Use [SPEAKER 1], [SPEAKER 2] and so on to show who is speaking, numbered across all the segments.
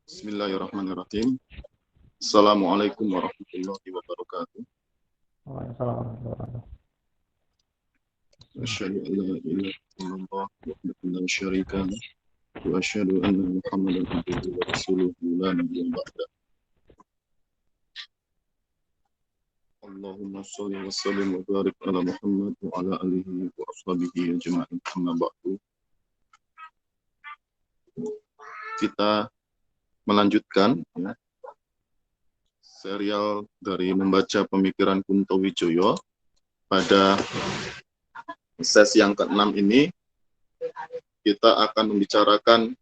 [SPEAKER 1] Bismillahirrahmanirrahim. Assalamualaikum warahmatullahi wabarakatuh.
[SPEAKER 2] Waalaikumsalam warahmatullahi
[SPEAKER 1] Asyhadu an la ilaha illallah wahdahu la syarika lah wa asyhadu anna Muhammadan abduhu wa rasuluhu la nabiyya ba'da. Allahumma shalli wa sallim wa barik ala Muhammad wa ala alihi wa ashabihi ajma'in. Amma ba'du. Kita melanjutkan ya, serial dari membaca pemikiran Kunto Wijoyo. Pada sesi yang ke-6 ini kita akan membicarakan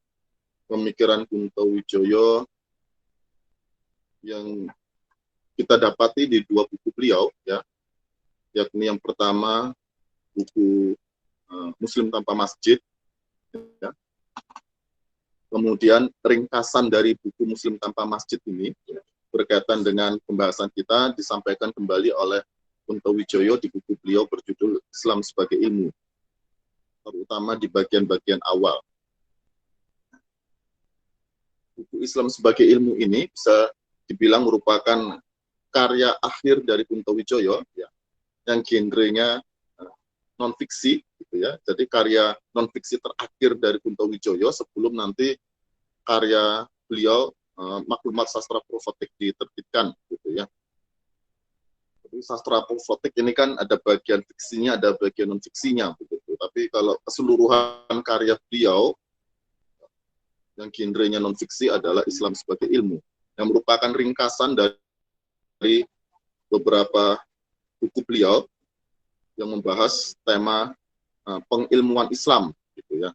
[SPEAKER 1] pemikiran Kunto Wijoyo yang kita dapati di dua buku beliau, ya, yakni yang pertama buku Muslim Tanpa Masjid, ya. Kemudian ringkasan dari buku Muslim Tanpa Masjid ini berkaitan dengan pembahasan kita disampaikan kembali oleh Kunto Wijoyo di buku beliau berjudul Islam Sebagai Ilmu, terutama di bagian-bagian awal. Buku Islam Sebagai Ilmu ini bisa dibilang merupakan karya akhir dari Kunto Wijoyo, ya, yang genrenya non-fiksi, gitu ya. Jadi karya non-fiksi terakhir dari Kunto Wijoyo sebelum nanti karya beliau Maklumat Sastra Profetik diterbitkan, gitu ya. Jadi sastra profetik ini kan ada bagian fiksinya, ada bagian non-fiksinya, begitu. Tapi kalau keseluruhan karya beliau yang genrenya non-fiksi adalah Islam Sebagai Ilmu, yang merupakan ringkasan dari beberapa buku beliau yang membahas tema pengilmuan Islam, gitu ya.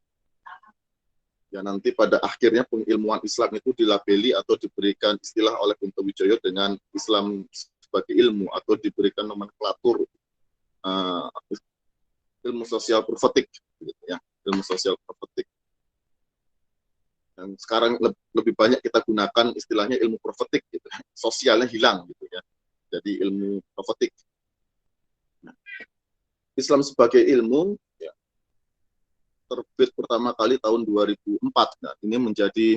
[SPEAKER 1] Ya, nanti pada akhirnya pengilmuan Islam itu dilabeli atau diberikan istilah oleh Kunto Wijoyo dengan Islam sebagai ilmu, atau diberikan nomenklatur ilmu sosial profetik, gitu ya, ilmu sosial profetik. Dan sekarang lebih banyak kita gunakan istilahnya ilmu profetik, gitu. Sosialnya hilang, gitu ya. Jadi ilmu profetik. Nah, Islam Sebagai Ilmu ya, terbit pertama kali tahun 2004. Nah, ini menjadi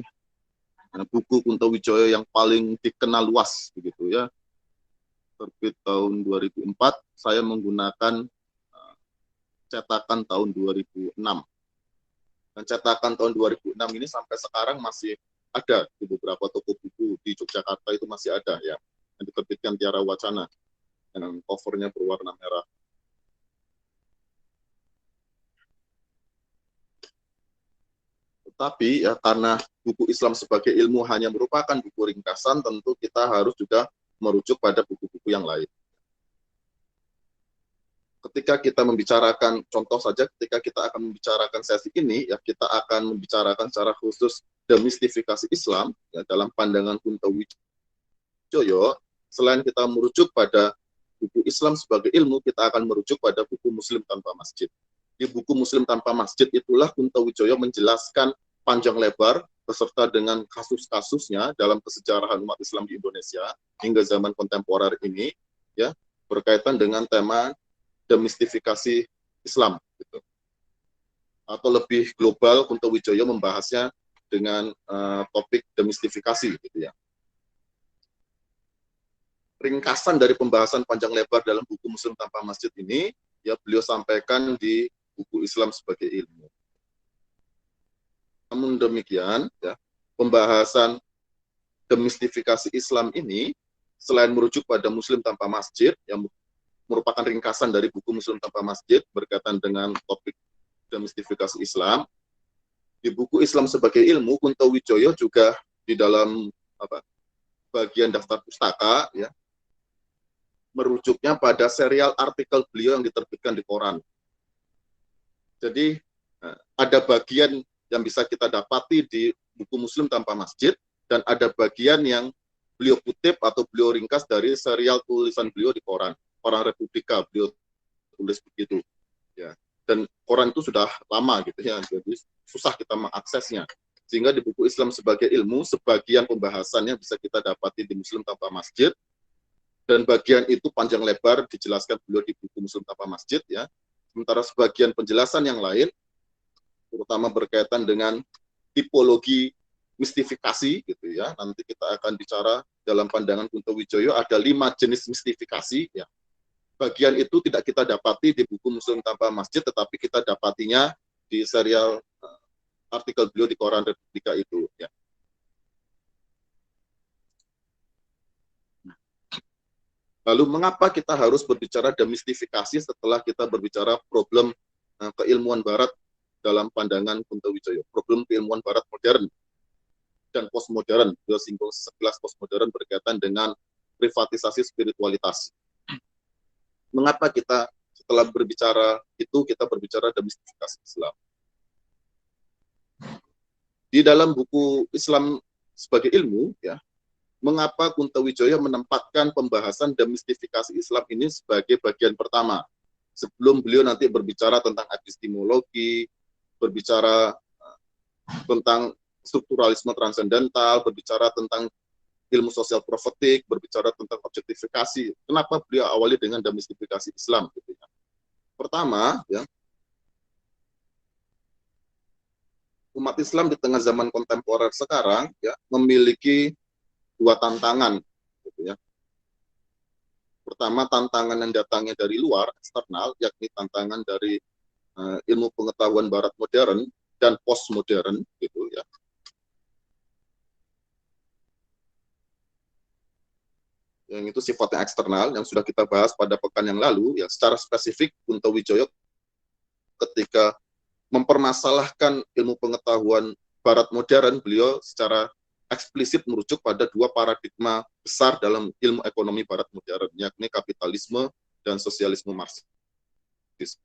[SPEAKER 1] buku Kunto Wijoyo yang paling dikenal luas, begitu ya. Terbit tahun 2004, saya menggunakan cetakan tahun 2006. Dan cetakan tahun 2006 ini sampai sekarang masih ada di beberapa toko buku di Yogyakarta, itu masih ada ya. Yang diterbitkan Tiara Wacana, yang covernya berwarna merah. Tapi ya, karena buku Islam Sebagai Ilmu hanya merupakan buku ringkasan, tentu kita harus juga merujuk pada buku-buku yang lain. Ketika kita membicarakan, contoh saja ketika kita akan membicarakan sesi ini, ya, kita akan membicarakan secara khusus demistifikasi Islam ya, dalam pandangan Kunto Wijoyo. Selain kita merujuk pada buku Islam Sebagai Ilmu, kita akan merujuk pada buku Muslim Tanpa Masjid. Di buku Muslim Tanpa Masjid itulah Kunto Wijoyo menjelaskan panjang lebar beserta dengan kasus-kasusnya dalam kesejarahan umat Islam di Indonesia hingga zaman kontemporer ini, ya, berkaitan dengan tema demistifikasi Islam, gitu. Atau lebih global, Kunto Wijoyo membahasnya dengan topik demistifikasi, gitu ya. Ringkasan dari pembahasan panjang lebar dalam buku Muslim Tanpa Masjid ini, ya, beliau sampaikan di buku Islam Sebagai Ilmu. Namun demikian, ya, pembahasan demistifikasi Islam ini selain merujuk pada Muslim Tanpa Masjid yang merupakan ringkasan dari buku Muslim Tanpa Masjid berkaitan dengan topik demistifikasi Islam, di buku Islam Sebagai Ilmu, Kunto Wijoyo juga di dalam bagian daftar pustaka, ya, merujuknya pada serial artikel beliau yang diterbitkan di koran. Jadi ada bagian yang bisa kita dapati di buku Muslim Tanpa Masjid, dan ada bagian yang beliau kutip atau beliau ringkas dari serial tulisan beliau di koran Republika, beliau tulis begitu, ya. Dan koran itu sudah lama, gitu ya, jadi susah kita mengaksesnya. Sehingga di buku Islam Sebagai Ilmu, sebagian pembahasannya bisa kita dapati di Muslim Tanpa Masjid, dan bagian itu panjang lebar dijelaskan beliau di buku Muslim Tanpa Masjid, ya. Sementara sebagian penjelasan yang lain, terutama berkaitan dengan tipologi mistifikasi gitu ya. Nanti kita akan bicara dalam pandangan Kunto Wijoyo ada 5 jenis mistifikasi ya. Bagian itu tidak kita dapati di buku Muslim Tanpa Masjid, tetapi kita dapatinya di serial artikel beliau di koran Republika itu ya. Lalu mengapa kita harus berbicara demistifikasi setelah kita berbicara problem keilmuan barat dalam pandangan Kunto Wijoyo, problem keilmuan barat modern dan postmodern. Beliau singgung sekilas postmodern berkaitan dengan privatisasi spiritualitas. Mengapa kita setelah berbicara itu kita berbicara demistifikasi Islam? Di dalam buku Islam sebagai ilmu ya, mengapa Kunto Wijoyo menempatkan pembahasan demistifikasi Islam ini sebagai bagian pertama sebelum beliau nanti berbicara tentang epistemologi, berbicara tentang strukturalisme transendental, berbicara tentang ilmu sosial profetik, berbicara tentang objektifikasi. Kenapa beliau awali dengan demistifikasi Islam? Gitu ya. Pertama, ya, umat Islam di tengah zaman kontemporer sekarang ya memiliki 2 tantangan. Gitu ya. Pertama, tantangan yang datangnya dari luar, eksternal, yakni tantangan dari ilmu pengetahuan barat modern dan postmodern, gitu ya. Yang itu sifatnya eksternal, yang sudah kita bahas pada pekan yang lalu, ya secara spesifik Kunto Wijoyo ketika mempermasalahkan ilmu pengetahuan barat modern, beliau secara eksplisit merujuk pada 2 paradigma besar dalam ilmu ekonomi barat modern, yakni kapitalisme dan sosialisme Marxisme.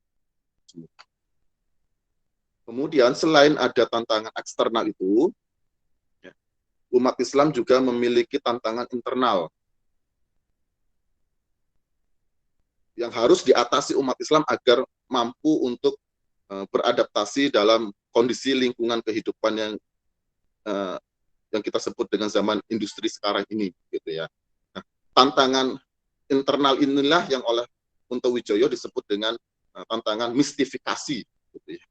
[SPEAKER 1] Kemudian selain ada tantangan eksternal itu, umat Islam juga memiliki tantangan internal yang harus diatasi umat Islam agar mampu untuk beradaptasi dalam kondisi lingkungan kehidupan yang kita sebut dengan zaman industri sekarang ini, gitu ya. Nah, tantangan internal inilah yang oleh Kunto Wijoyo disebut dengan tantangan mistifikasi, gitu ya.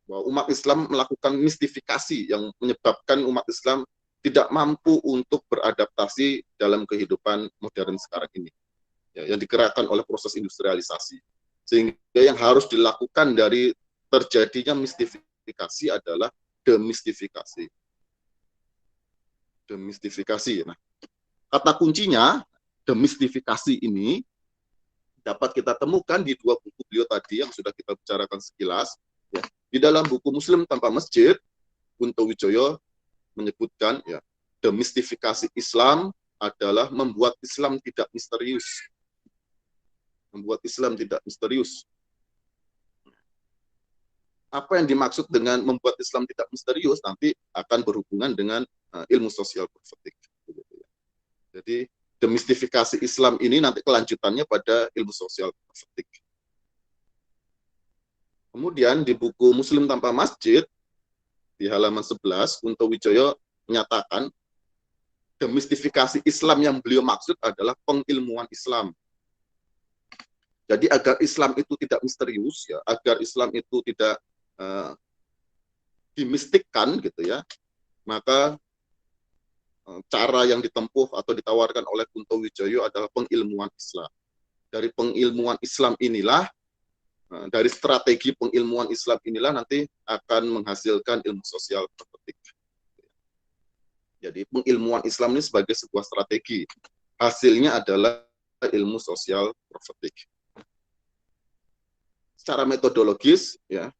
[SPEAKER 1] Bahwa umat Islam melakukan mistifikasi yang menyebabkan umat Islam tidak mampu untuk beradaptasi dalam kehidupan modern sekarang ini, ya, yang digerakkan oleh proses industrialisasi. Sehingga yang harus dilakukan dari terjadinya mistifikasi adalah demistifikasi. Demistifikasi. Nah, kata kuncinya demistifikasi ini dapat kita temukan di 2 buku beliau tadi yang sudah kita bicarakan sekilas. Ya. Di dalam buku Muslim Tanpa Masjid, Kunto Wijoyo menyebutkan ya, demistifikasi Islam adalah membuat Islam tidak misterius. Membuat Islam tidak misterius. Apa yang dimaksud dengan membuat Islam tidak misterius nanti akan berhubungan dengan ilmu sosial profetik. Jadi demistifikasi Islam ini nanti kelanjutannya pada ilmu sosial profetik. Kemudian di buku Muslim Tanpa Masjid di halaman 11, Kunto Wijoyo menyatakan demistifikasi Islam yang beliau maksud adalah pengilmuan Islam. Jadi agar Islam itu tidak misterius, ya, agar Islam itu tidak dimistikkan, gitu ya, maka cara yang ditempuh atau ditawarkan oleh Kunto Wijoyo adalah pengilmuan Islam. Dari pengilmuan Islam inilah, dari strategi pengilmuan Islam inilah nanti akan menghasilkan ilmu sosial profetik. Jadi pengilmuan Islam ini sebagai sebuah strategi. Hasilnya adalah ilmu sosial profetik. Secara metodologis, ya,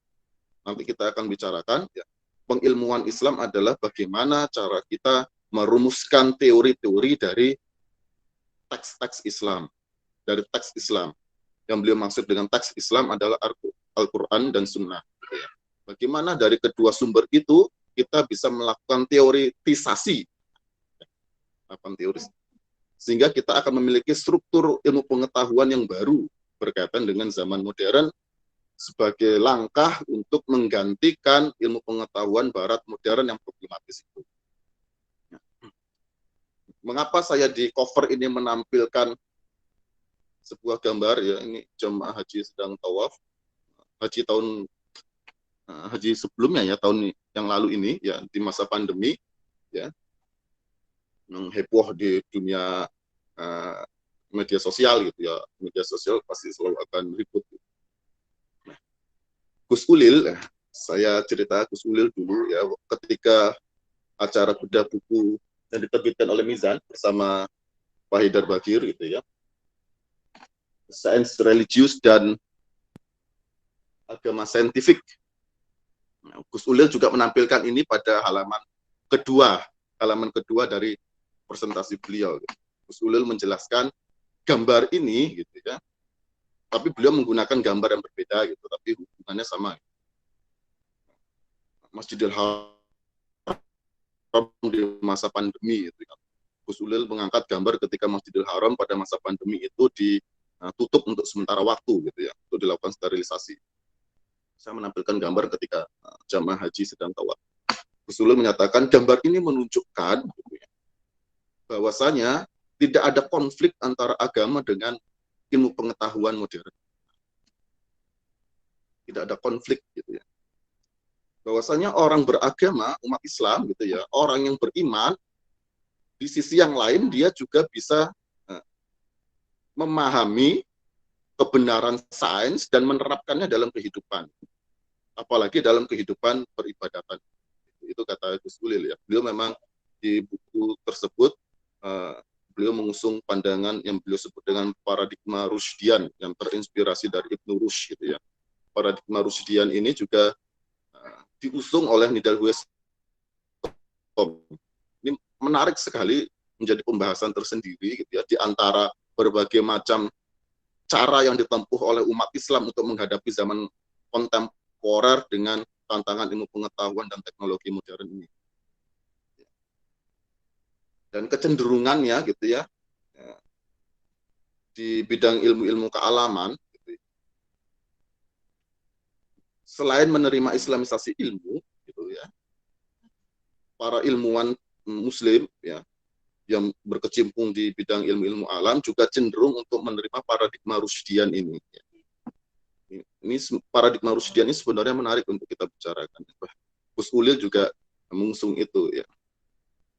[SPEAKER 1] nanti kita akan bicarakan, ya, pengilmuan Islam adalah bagaimana cara kita merumuskan teori-teori dari teks-teks Islam, dari teks Islam. Yang beliau maksud dengan teks Islam adalah Al-Quran dan Sunnah. Bagaimana dari kedua sumber itu kita bisa melakukan teoritisasi, sehingga kita akan memiliki struktur ilmu pengetahuan yang baru berkaitan dengan zaman modern, sebagai langkah untuk menggantikan ilmu pengetahuan barat modern yang problematis itu. Mengapa saya di cover ini menampilkan sebuah gambar, ya, ini jemaah haji sedang tawaf, haji sebelumnya, ya, tahun yang lalu ini ya, di masa pandemi ya, yang heboh di dunia media sosial gitu ya. Media sosial pasti selalu akan ribut. Nah, Gus Ulil, saya cerita Gus Ulil dulu ya, ketika acara bedah buku yang diterbitkan oleh Mizan bersama Pak Haidar Bagir gitu ya, Sains Religius dan Agama Saintifik. Nah, Gus Ulil juga menampilkan ini pada halaman kedua dari presentasi beliau. Gus Ulil menjelaskan gambar ini gitu ya, tapi beliau menggunakan gambar yang berbeda gitu, tapi hubungannya sama. Masjidil Haram di masa pandemi gitu ya. Gus Ulil mengangkat gambar ketika Masjidil Haram pada masa pandemi itu ditutup untuk sementara waktu gitu ya, untuk dilakukan sterilisasi. Saya menampilkan gambar ketika jamaah haji sedang tawaf. Gus Ulil menyatakan gambar ini menunjukkan gitu ya, bahwasanya tidak ada konflik antara agama dengan ilmu pengetahuan modern. Tidak ada konflik gitu ya. Bahwasanya orang beragama, umat Islam gitu ya, orang yang beriman, di sisi yang lain dia juga bisa memahami kebenaran sains dan menerapkannya dalam kehidupan. Apalagi dalam kehidupan peribadatan. Itu kata Gus Ulil ya. Beliau memang di buku tersebut beliau mengusung pandangan yang beliau sebut dengan paradigma Rushdian yang terinspirasi dari Ibnu Rushd gitu ya. Paradigma Rushdian ini juga diusung oleh Nidal Huestom. Ini menarik sekali, menjadi pembahasan tersendiri gitu ya, di antara berbagai macam cara yang ditempuh oleh umat Islam untuk menghadapi zaman kontemporer dengan tantangan ilmu pengetahuan dan teknologi modern ini. Dan kecenderungannya gitu ya, di bidang ilmu-ilmu kealaman gitu ya, selain menerima islamisasi ilmu gitu ya, para ilmuwan muslim ya yang berkecimpung di bidang ilmu-ilmu alam juga cenderung untuk menerima paradigma Rushdian ini. Ini paradigma Rushdian ini sebenarnya menarik untuk kita bicarakan. Gus Ulil juga mengusung itu ya.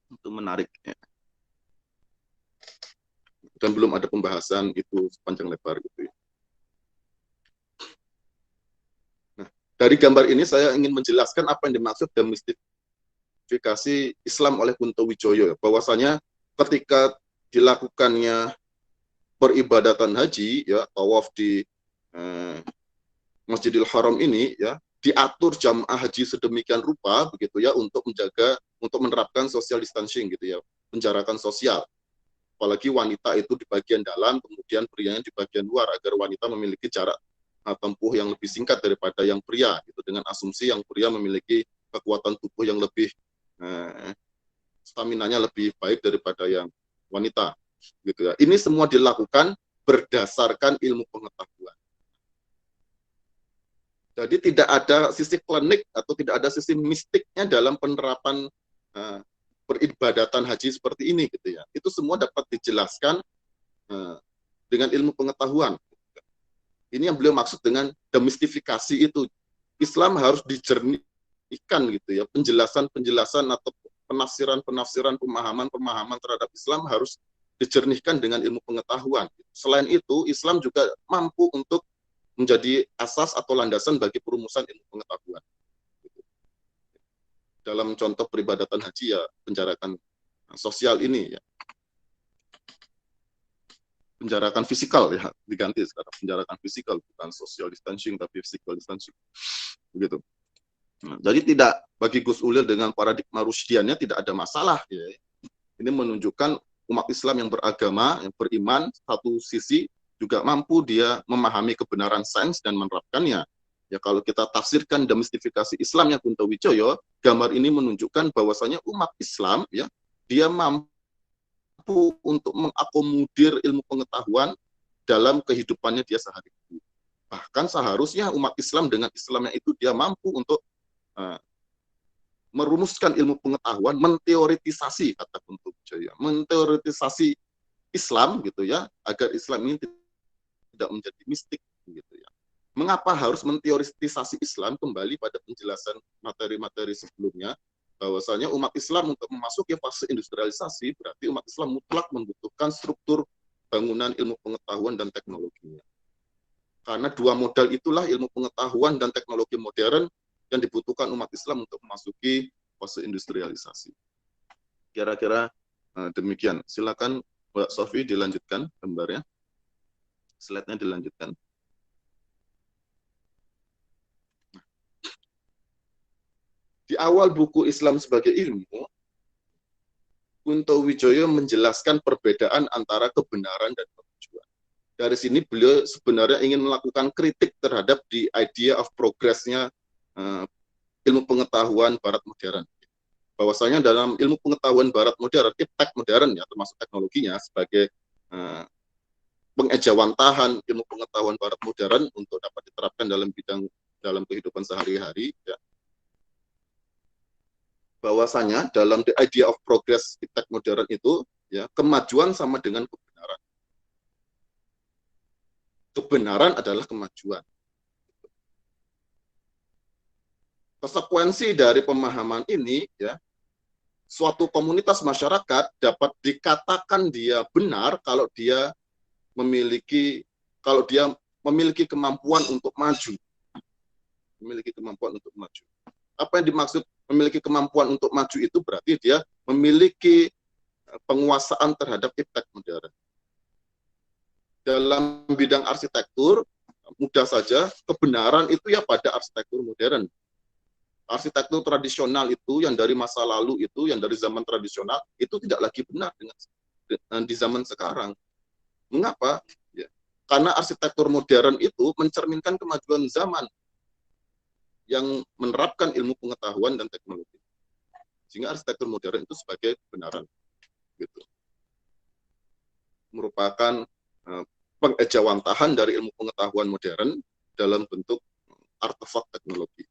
[SPEAKER 1] Itu menarik ya. Dan belum ada pembahasan itu panjang lebar gitu ya. Nah, dari gambar ini saya ingin menjelaskan apa yang dimaksud demistifikasi Islam oleh Kunto Wijoyo, bahwasanya ketika dilakukannya peribadatan haji ya, tawaf di Masjidil Haram ini ya, diatur jamaah haji sedemikian rupa begitu ya, untuk menerapkan social distancing gitu ya, penjarakan sosial. Apalagi wanita itu di bagian dalam, kemudian prianya di bagian luar, agar wanita memiliki jarak tempuh yang lebih singkat daripada yang pria gitu, dengan asumsi yang pria memiliki kekuatan tubuh yang lebih staminanya lebih baik daripada yang wanita gitu ya. Ini semua dilakukan berdasarkan ilmu pengetahuan. Jadi tidak ada sisi klinik atau tidak ada sisi mistiknya dalam penerapan peribadatan haji seperti ini gitu ya. Itu semua dapat dijelaskan dengan ilmu pengetahuan. Ini yang beliau maksud dengan demistifikasi itu. Islam harus dijernihkan gitu ya. Penjelasan atau penafsiran, pemahaman terhadap Islam harus dijernihkan dengan ilmu pengetahuan. Selain itu, Islam juga mampu untuk menjadi asas atau landasan bagi perumusan ilmu pengetahuan. Dalam contoh peribadatan haji ya, penjarakan sosial ini ya. Penjarakan fisikal ya, diganti sekarang, penjarakan fisikal, bukan social distancing tapi physical distancing. Begitu. Nah, jadi tidak, bagi Gus Ulil dengan paradigma Rushdiannya tidak ada masalah ya. Ini menunjukkan umat Islam yang beragama, yang beriman, satu sisi juga mampu dia memahami kebenaran sains dan menerapkannya. Ya, kalau kita tafsirkan demistifikasi Islamnya Kunto Wijoyo, gambar ini menunjukkan bahwasanya umat Islam ya, dia mampu untuk mengakomodir ilmu pengetahuan dalam kehidupannya dia sehari-hari. Bahkan seharusnya umat Islam dengan Islamnya itu dia mampu untuk merumuskan ilmu pengetahuan, menteoretisasi, kata Kunto Wijoyo, menteoretisasi Islam gitu ya, agar Islam ini tidak menjadi mistik gitu ya. Mengapa harus menteorisasi Islam kembali pada penjelasan materi-materi sebelumnya, bahwasanya umat Islam untuk memasuki fase industrialisasi berarti umat Islam mutlak membutuhkan struktur bangunan ilmu pengetahuan dan teknologinya. Karena dua modal itulah ilmu pengetahuan dan teknologi modern yang dibutuhkan umat Islam untuk memasuki fase industrialisasi. Kira-kira demikian. Silakan Mbak Sofi dilanjutkan gambarnya. Slide-nya dilanjutkan. Di awal buku Islam sebagai ilmu, Kunto Wijoyo menjelaskan perbedaan antara kebenaran dan kemajuan. Dari sini beliau sebenarnya ingin melakukan kritik terhadap the idea of progress-nya ilmu pengetahuan barat modern. Bahwasanya dalam ilmu pengetahuan barat modern, iptek modern ya, termasuk teknologinya sebagai pengejawantahan ilmu pengetahuan barat modern untuk dapat diterapkan dalam kehidupan sehari-hari ya. Bahwasanya dalam the idea of progress iptek modern itu ya, kemajuan sama dengan kebenaran. Kebenaran adalah kemajuan. Konsekuensi dari pemahaman ini ya, suatu komunitas masyarakat dapat dikatakan dia benar kalau dia memiliki kemampuan untuk maju. Memiliki kemampuan untuk maju. Apa yang dimaksud memiliki kemampuan untuk maju itu berarti dia memiliki penguasaan terhadap iptek modern. Dalam bidang arsitektur, mudah saja kebenaran itu ya pada arsitektur modern. Arsitektur tradisional itu yang dari masa lalu itu, yang dari zaman tradisional itu tidak lagi benar dengan di zaman sekarang. Mengapa? Ya, karena arsitektur modern itu mencerminkan kemajuan zaman yang menerapkan ilmu pengetahuan dan teknologi. Sehingga arsitektur modern itu sebagai kebenaran. Gitu. Merupakan pengejawantahan dari ilmu pengetahuan modern dalam bentuk artefak teknologi.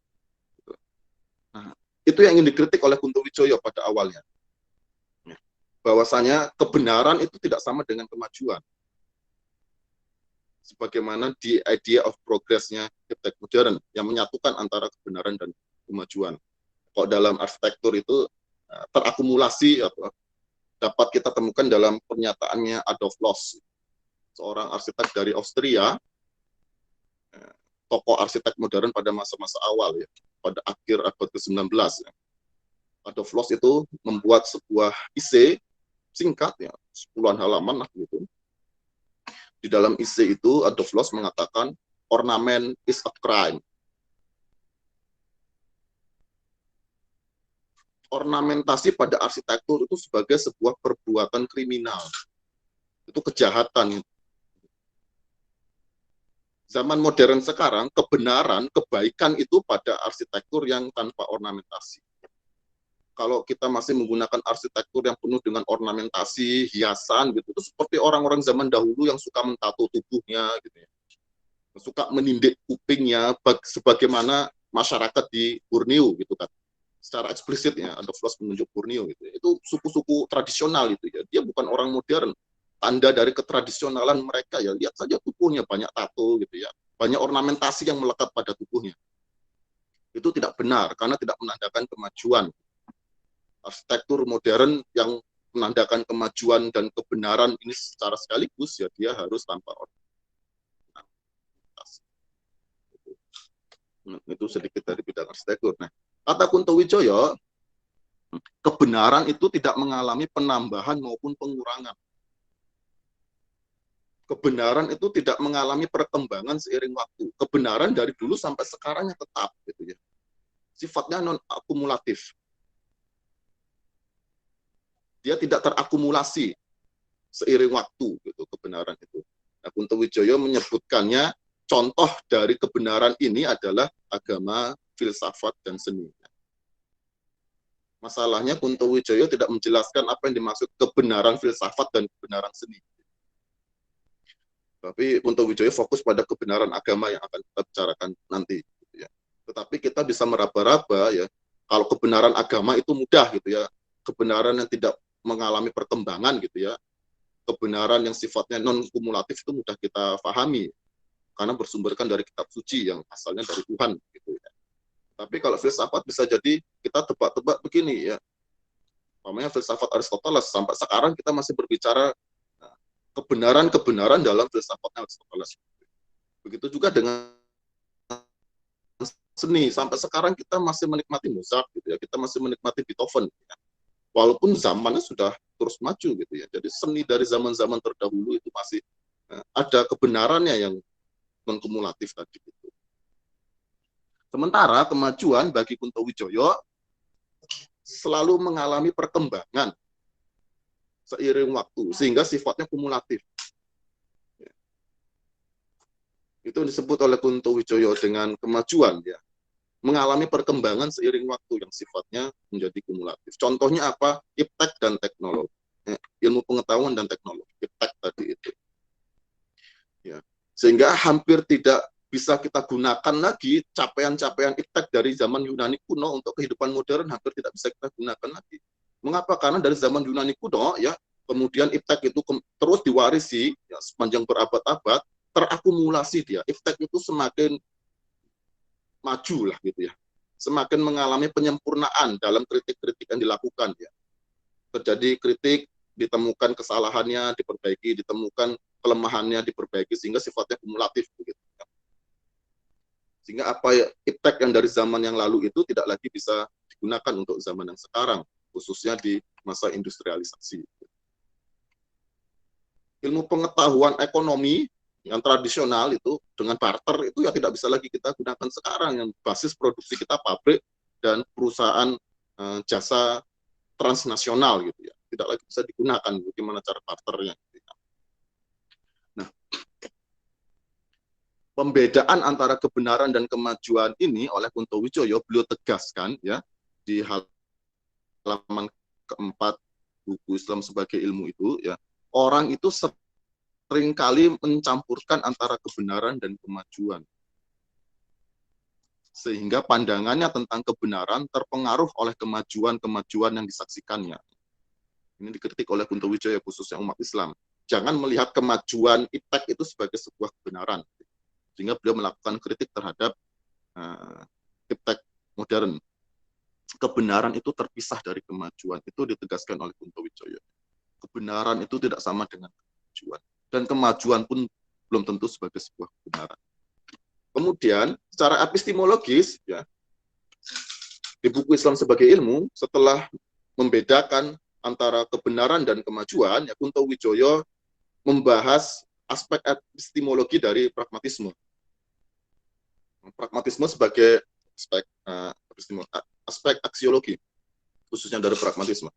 [SPEAKER 1] Nah, itu yang ingin dikritik oleh Kunto Wijoyo pada awalnya. Bahwasanya kebenaran itu tidak sama dengan kemajuan. Sebagaimana di idea of progress-nya iptek modern yang menyatukan antara kebenaran dan kemajuan. Kok dalam arsitektur itu terakumulasi atau dapat kita temukan dalam pernyataannya Adolf Loos, seorang arsitek dari Austria, tokoh arsitek modern pada masa-masa awal ya, pada akhir abad ke-19 ya. Adolf Loos itu membuat sebuah esai singkat ya, 10-an halaman lah gitu. Di dalam esai itu Adolf Loos mengatakan ornament is a crime. Ornamentasi pada arsitektur itu sebagai sebuah perbuatan kriminal. Itu kejahatan. Zaman modern sekarang, kebenaran, kebaikan itu pada arsitektur yang tanpa ornamentasi. Kalau kita masih menggunakan arsitektur yang penuh dengan ornamentasi, hiasan, gitu, itu seperti orang-orang zaman dahulu yang suka mentato tubuhnya, gitu ya. Suka menindik kupingnya, sebagaimana masyarakat di Borneo, gitu kan. Secara eksplisit ya, Adolf Loos menunjuk Borneo, gitu. Itu suku-suku tradisional, itu ya. Dia bukan orang modern. Tanda dari ketradisionalan mereka ya, lihat saja tubuhnya banyak tato gitu ya, banyak ornamentasi yang melekat pada tubuhnya. Itu tidak benar karena tidak menandakan kemajuan. Arsitektur modern yang menandakan kemajuan dan kebenaran ini secara sekaligus ya, dia harus tanpa ornamentasi. Itu sedikit dari bidang arsitektur. Nah, kata Kunto Wijoyo, kebenaran itu tidak mengalami penambahan maupun pengurangan. Kebenaran itu tidak mengalami perkembangan seiring waktu. Kebenaran dari dulu sampai sekarang tetap gitu ya. Sifatnya non akumulatif. Dia tidak terakumulasi seiring waktu gitu kebenaran itu. Nah, Kunto Wijoyo menyebutkannya contoh dari kebenaran ini adalah agama, filsafat dan seni. Masalahnya Kunto Wijoyo tidak menjelaskan apa yang dimaksud kebenaran filsafat dan kebenaran seni. Tapi Kunto Wijoyo fokus pada kebenaran agama yang akan kita bicarakan nanti. Gitu ya. Tetapi kita bisa meraba-raba ya, kalau kebenaran agama itu mudah gitu ya, kebenaran yang tidak mengalami perkembangan gitu ya, kebenaran yang sifatnya non kumulatif itu mudah kita pahami. karena bersumberkan dari kitab suci yang asalnya dari Tuhan gitu ya. Tapi kalau filsafat bisa jadi kita tebak-tebak begini ya, namanya filsafat Aristoteles, sampai sekarang kita masih berbicara kebenaran-kebenaran dalam filsafat Aristoteles. Begitu juga dengan seni, sampai sekarang kita masih menikmati Mozart gitu ya, kita masih menikmati Beethoven ya. Walaupun zamannya sudah terus maju gitu ya. Jadi seni dari zaman-zaman terdahulu itu masih ada kebenarannya yang non-kumulatif tadi gitu. Sementara kemajuan bagi Kuntowijoyo selalu mengalami perkembangan seiring waktu sehingga sifatnya kumulatif. Itu disebut oleh Kuntowijoyo dengan kemajuan ya, mengalami perkembangan seiring waktu yang sifatnya menjadi kumulatif. Contohnya apa? Iptek dan teknologi. Ilmu pengetahuan dan teknologi. Iptek tadi itu. Ya. Sehingga hampir tidak bisa kita gunakan lagi capaian-capaian iptek dari zaman Yunani kuno untuk kehidupan modern, hampir tidak bisa kita gunakan lagi. Mengapa? Karena dari zaman Yunani kuno ya, kemudian iptek itu terus diwarisi ya, sepanjang berabad-abad, terakumulasi dia. Iptek itu semakin maju lah gitu ya, semakin mengalami penyempurnaan dalam kritik-kritik yang dilakukan ya. Terjadi kritik, ditemukan kesalahannya, diperbaiki, ditemukan kelemahannya, diperbaiki, sehingga sifatnya kumulatif begitu. Sehingga apa ya, iptek yang dari zaman yang lalu itu tidak lagi bisa digunakan untuk zaman yang sekarang, khususnya di masa industrialisasi. Ilmu pengetahuan ekonomi yang tradisional itu dengan barter itu ya tidak bisa lagi kita gunakan sekarang, yang basis produksi kita pabrik dan perusahaan jasa transnasional gitu ya, tidak lagi bisa digunakan. Bagaimana cara barternya gitu ya. Nah, pembedaan antara kebenaran dan kemajuan ini oleh Kuntowijoyo beliau tegaskan ya di halaman keempat buku Islam sebagai ilmu itu ya, orang itu seringkali mencampurkan antara kebenaran dan kemajuan. Sehingga pandangannya tentang kebenaran terpengaruh oleh kemajuan-kemajuan yang disaksikannya. Ini dikritik oleh Kuntowijoyo khususnya umat Islam. Jangan melihat kemajuan iptek itu sebagai sebuah kebenaran. Sehingga beliau melakukan kritik terhadap iptek modern. Kebenaran itu terpisah dari kemajuan. Itu ditegaskan oleh Kuntowijoyo. Kebenaran itu tidak sama dengan kemajuan. Dan kemajuan pun belum tentu sebagai sebuah kebenaran. Kemudian, secara epistemologis, ya, di buku Islam sebagai ilmu, setelah membedakan antara kebenaran dan kemajuan, ya, Kuntowijoyo membahas aspek epistemologi dari pragmatisme. Pragmatisme sebagai aspek aksiologi, khususnya dari pragmatisme.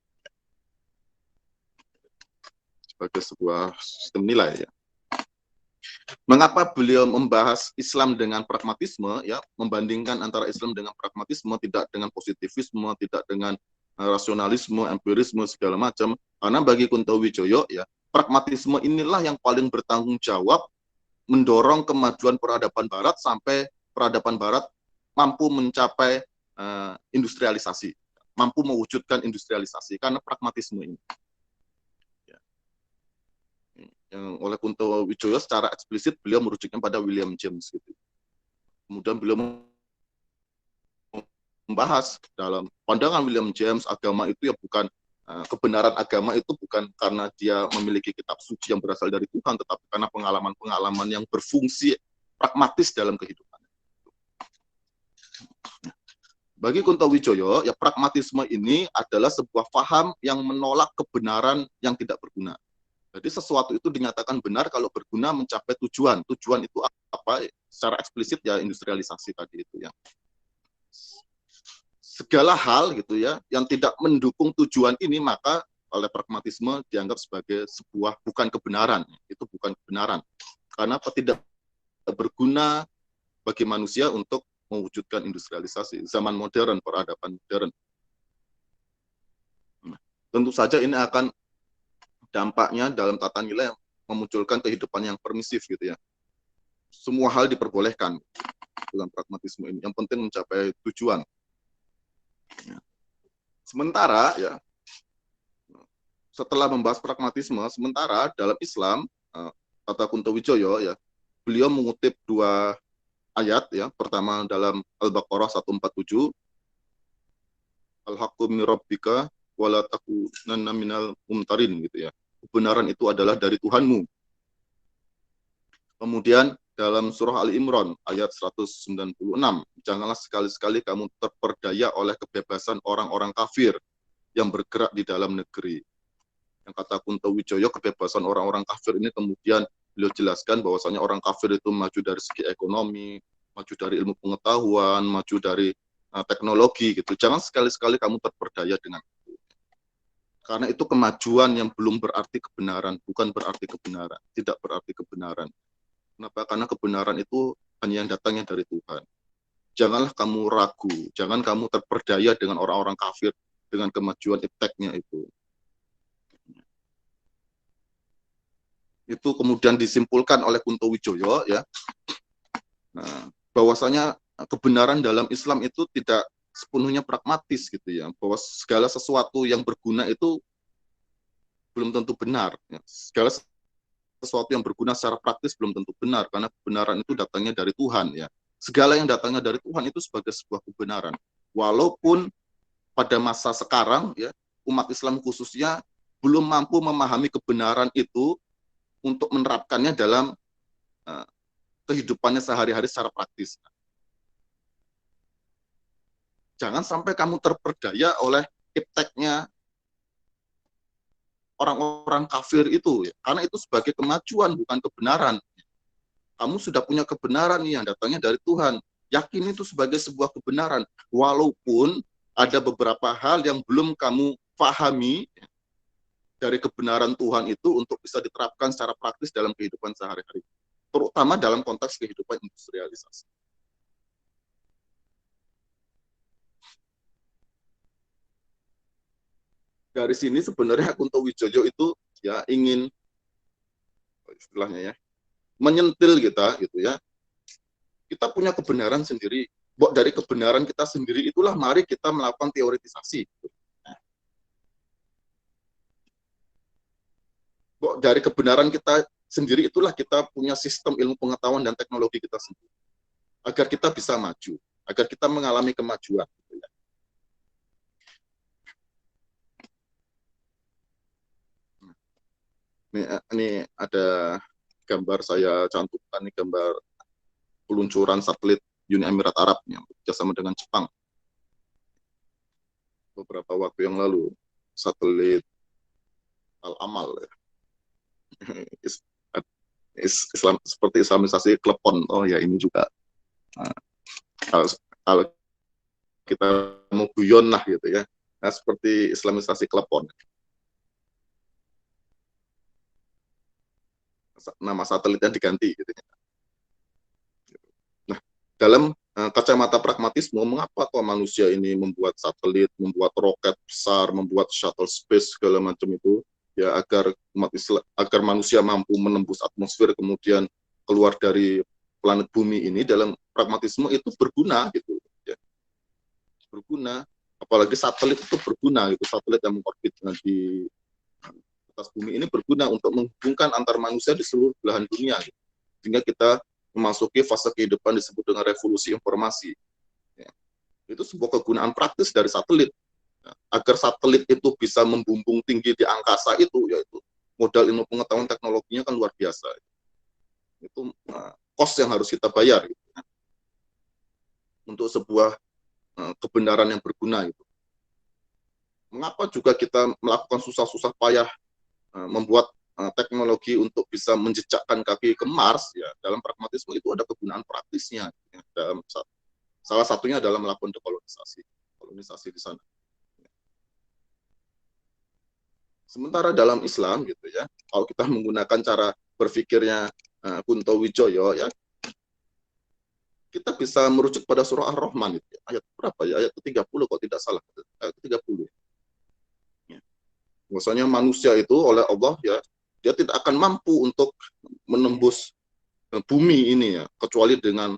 [SPEAKER 1] Sebagai sebuah sistem nilai ya. Mengapa beliau membahas Islam dengan pragmatisme ya, membandingkan antara Islam dengan pragmatisme, tidak dengan positivisme, tidak dengan rasionalisme, empirisme segala macam? Karena bagi Kuntowijoyo ya, pragmatisme inilah yang paling bertanggung jawab mendorong kemajuan peradaban barat sampai peradaban barat mampu mencapai industrialisasi, mampu mewujudkan industrialisasi karena pragmatisme ini. Yang oleh Kuntowijoyo secara eksplisit beliau merujuknya pada William James gitu. Kemudian beliau membahas dalam pandangan William James, agama itu ya bukan kebenaran agama itu bukan karena dia memiliki kitab suci yang berasal dari Tuhan, tetapi karena pengalaman-pengalaman yang berfungsi pragmatis dalam kehidupan. Bagi Kuntowijoyo, ya pragmatisme ini adalah sebuah paham yang menolak kebenaran yang tidak berguna. Jadi sesuatu itu dinyatakan benar kalau berguna mencapai tujuan. Tujuan itu apa? Secara eksplisit ya industrialisasi tadi itu ya. Segala hal gitu ya yang tidak mendukung tujuan ini maka oleh pragmatisme dianggap sebagai sebuah bukan kebenaran. Itu bukan kebenaran. Karena tidak berguna bagi manusia untuk mewujudkan industrialisasi zaman modern, peradaban modern. Tentu saja ini akan dampaknya dalam tata nilai yang memunculkan kehidupan yang permisif gitu ya. Semua hal diperbolehkan dalam pragmatisme ini. Yang penting mencapai tujuan. Sementara ya, setelah membahas pragmatisme, sementara dalam Islam, kata Kuntowijoyo ya, beliau mengutip dua ayat ya. Pertama dalam Al-Baqarah 147, Al-haqqu min rabbika wala takunanna minal mumtarin gitu ya. Kebenaran itu adalah dari Tuhanmu. Kemudian dalam surah Ali Imran ayat 196, janganlah sekali-sekali kamu terperdaya oleh kebebasan orang-orang kafir yang bergerak di dalam negeri. Yang kata Kunto Wijoyo, kebebasan orang-orang kafir ini kemudian beliau jelaskan bahwasanya orang kafir itu maju dari segi ekonomi, maju dari ilmu pengetahuan, maju dari teknologi gitu. Jangan sekali-sekali kamu terperdaya dengan itu. Karena itu kemajuan yang belum berarti kebenaran, bukan berarti kebenaran, tidak berarti kebenaran. Kenapa? Karena kebenaran itu hanya yang datangnya dari Tuhan. Janganlah kamu ragu, jangan kamu terperdaya dengan orang-orang kafir, dengan kemajuan ipteknya itu. Itu kemudian disimpulkan oleh Kunto Wijoyo ya. Nah, bahwasanya kebenaran dalam Islam itu tidak sepenuhnya pragmatis gitu ya. Bahwa segala sesuatu yang berguna itu belum tentu benar. Ya. Segala sesuatu yang berguna secara praktis belum tentu benar, karena kebenaran itu datangnya dari Tuhan ya. Segala yang datangnya dari Tuhan itu sebagai sebuah kebenaran. Walaupun pada masa sekarang ya, umat Islam khususnya belum mampu memahami kebenaran itu untuk menerapkannya dalam kehidupannya sehari-hari secara praktis. Jangan sampai kamu terperdaya oleh ipteknya orang-orang kafir itu ya. Karena itu sebagai kemajuan, bukan kebenaran. Kamu sudah punya kebenaran nih yang datangnya dari Tuhan. Yakin itu sebagai sebuah kebenaran. Walaupun ada beberapa hal yang belum kamu pahami dari kebenaran Tuhan itu untuk bisa diterapkan secara praktis dalam kehidupan sehari-hari. Terutama dalam konteks kehidupan industrialisasi. Dari sini sebenarnya Kunto Wijoyo itu ya ingin istilahnya ya menyentil kita gitu ya. Kita punya kebenaran sendiri. Dari kebenaran kita sendiri itulah mari kita melakukan teoritisasi. Dari kebenaran kita sendiri itulah kita punya sistem ilmu pengetahuan dan teknologi kita sendiri. Agar kita bisa maju, agar kita mengalami kemajuan. Gitu ya. Ini ada gambar saya cantumkan, ini gambar peluncuran satelit Uni Emirat Arab yang bekerjasama dengan Jepang beberapa waktu yang lalu, satelit Al-Amal ya. Islam, seperti islamisasi klepon. Oh ya, ini juga kalau kita mau guyon lah gitu ya, nah, seperti islamisasi klepon. Nama satelitnya diganti gitu. Nah, dalam kacamata pragmatisme, mengapa kok manusia ini membuat satelit, membuat roket besar, membuat shuttle space segala macam itu ya, agar umat Islam, agar manusia mampu menembus atmosfer kemudian keluar dari planet bumi ini. Dalam pragmatisme itu berguna gitu ya. Berguna, apalagi satelit itu berguna gitu. Satelit yang mengorbit di atas bumi ini berguna untuk menghubungkan antar manusia di seluruh belahan dunia gitu. Sehingga kita memasuki fase kehidupan disebut dengan revolusi informasi ya. Itu sebuah kegunaan praktis dari satelit ya. Agar satelit itu bisa membumbung tinggi di angkasa itu, yaitu modal ilmu pengetahuan teknologinya kan luar biasa. Itu cost yang harus kita bayar gitu, ya. Untuk sebuah kebenaran yang berguna gitu. Mengapa juga kita melakukan susah-susah payah membuat teknologi untuk bisa menjejakkan kaki ke Mars ya, dalam pragmatisme itu ada kegunaan praktisnya ya. Dalam salah satunya adalah melakukan kolonisasi di sana. Sementara dalam Islam gitu ya, kalau kita menggunakan cara berpikirnya Kunto Wijoyo ya, kita bisa merujuk pada surah Ar-Rahman itu ya. Ayat berapa ya? Ayat ke-30 kalau tidak salah. Ayat ke-30. Ya. Maksudnya manusia itu oleh Allah ya, dia tidak akan mampu untuk menembus bumi ini ya, kecuali dengan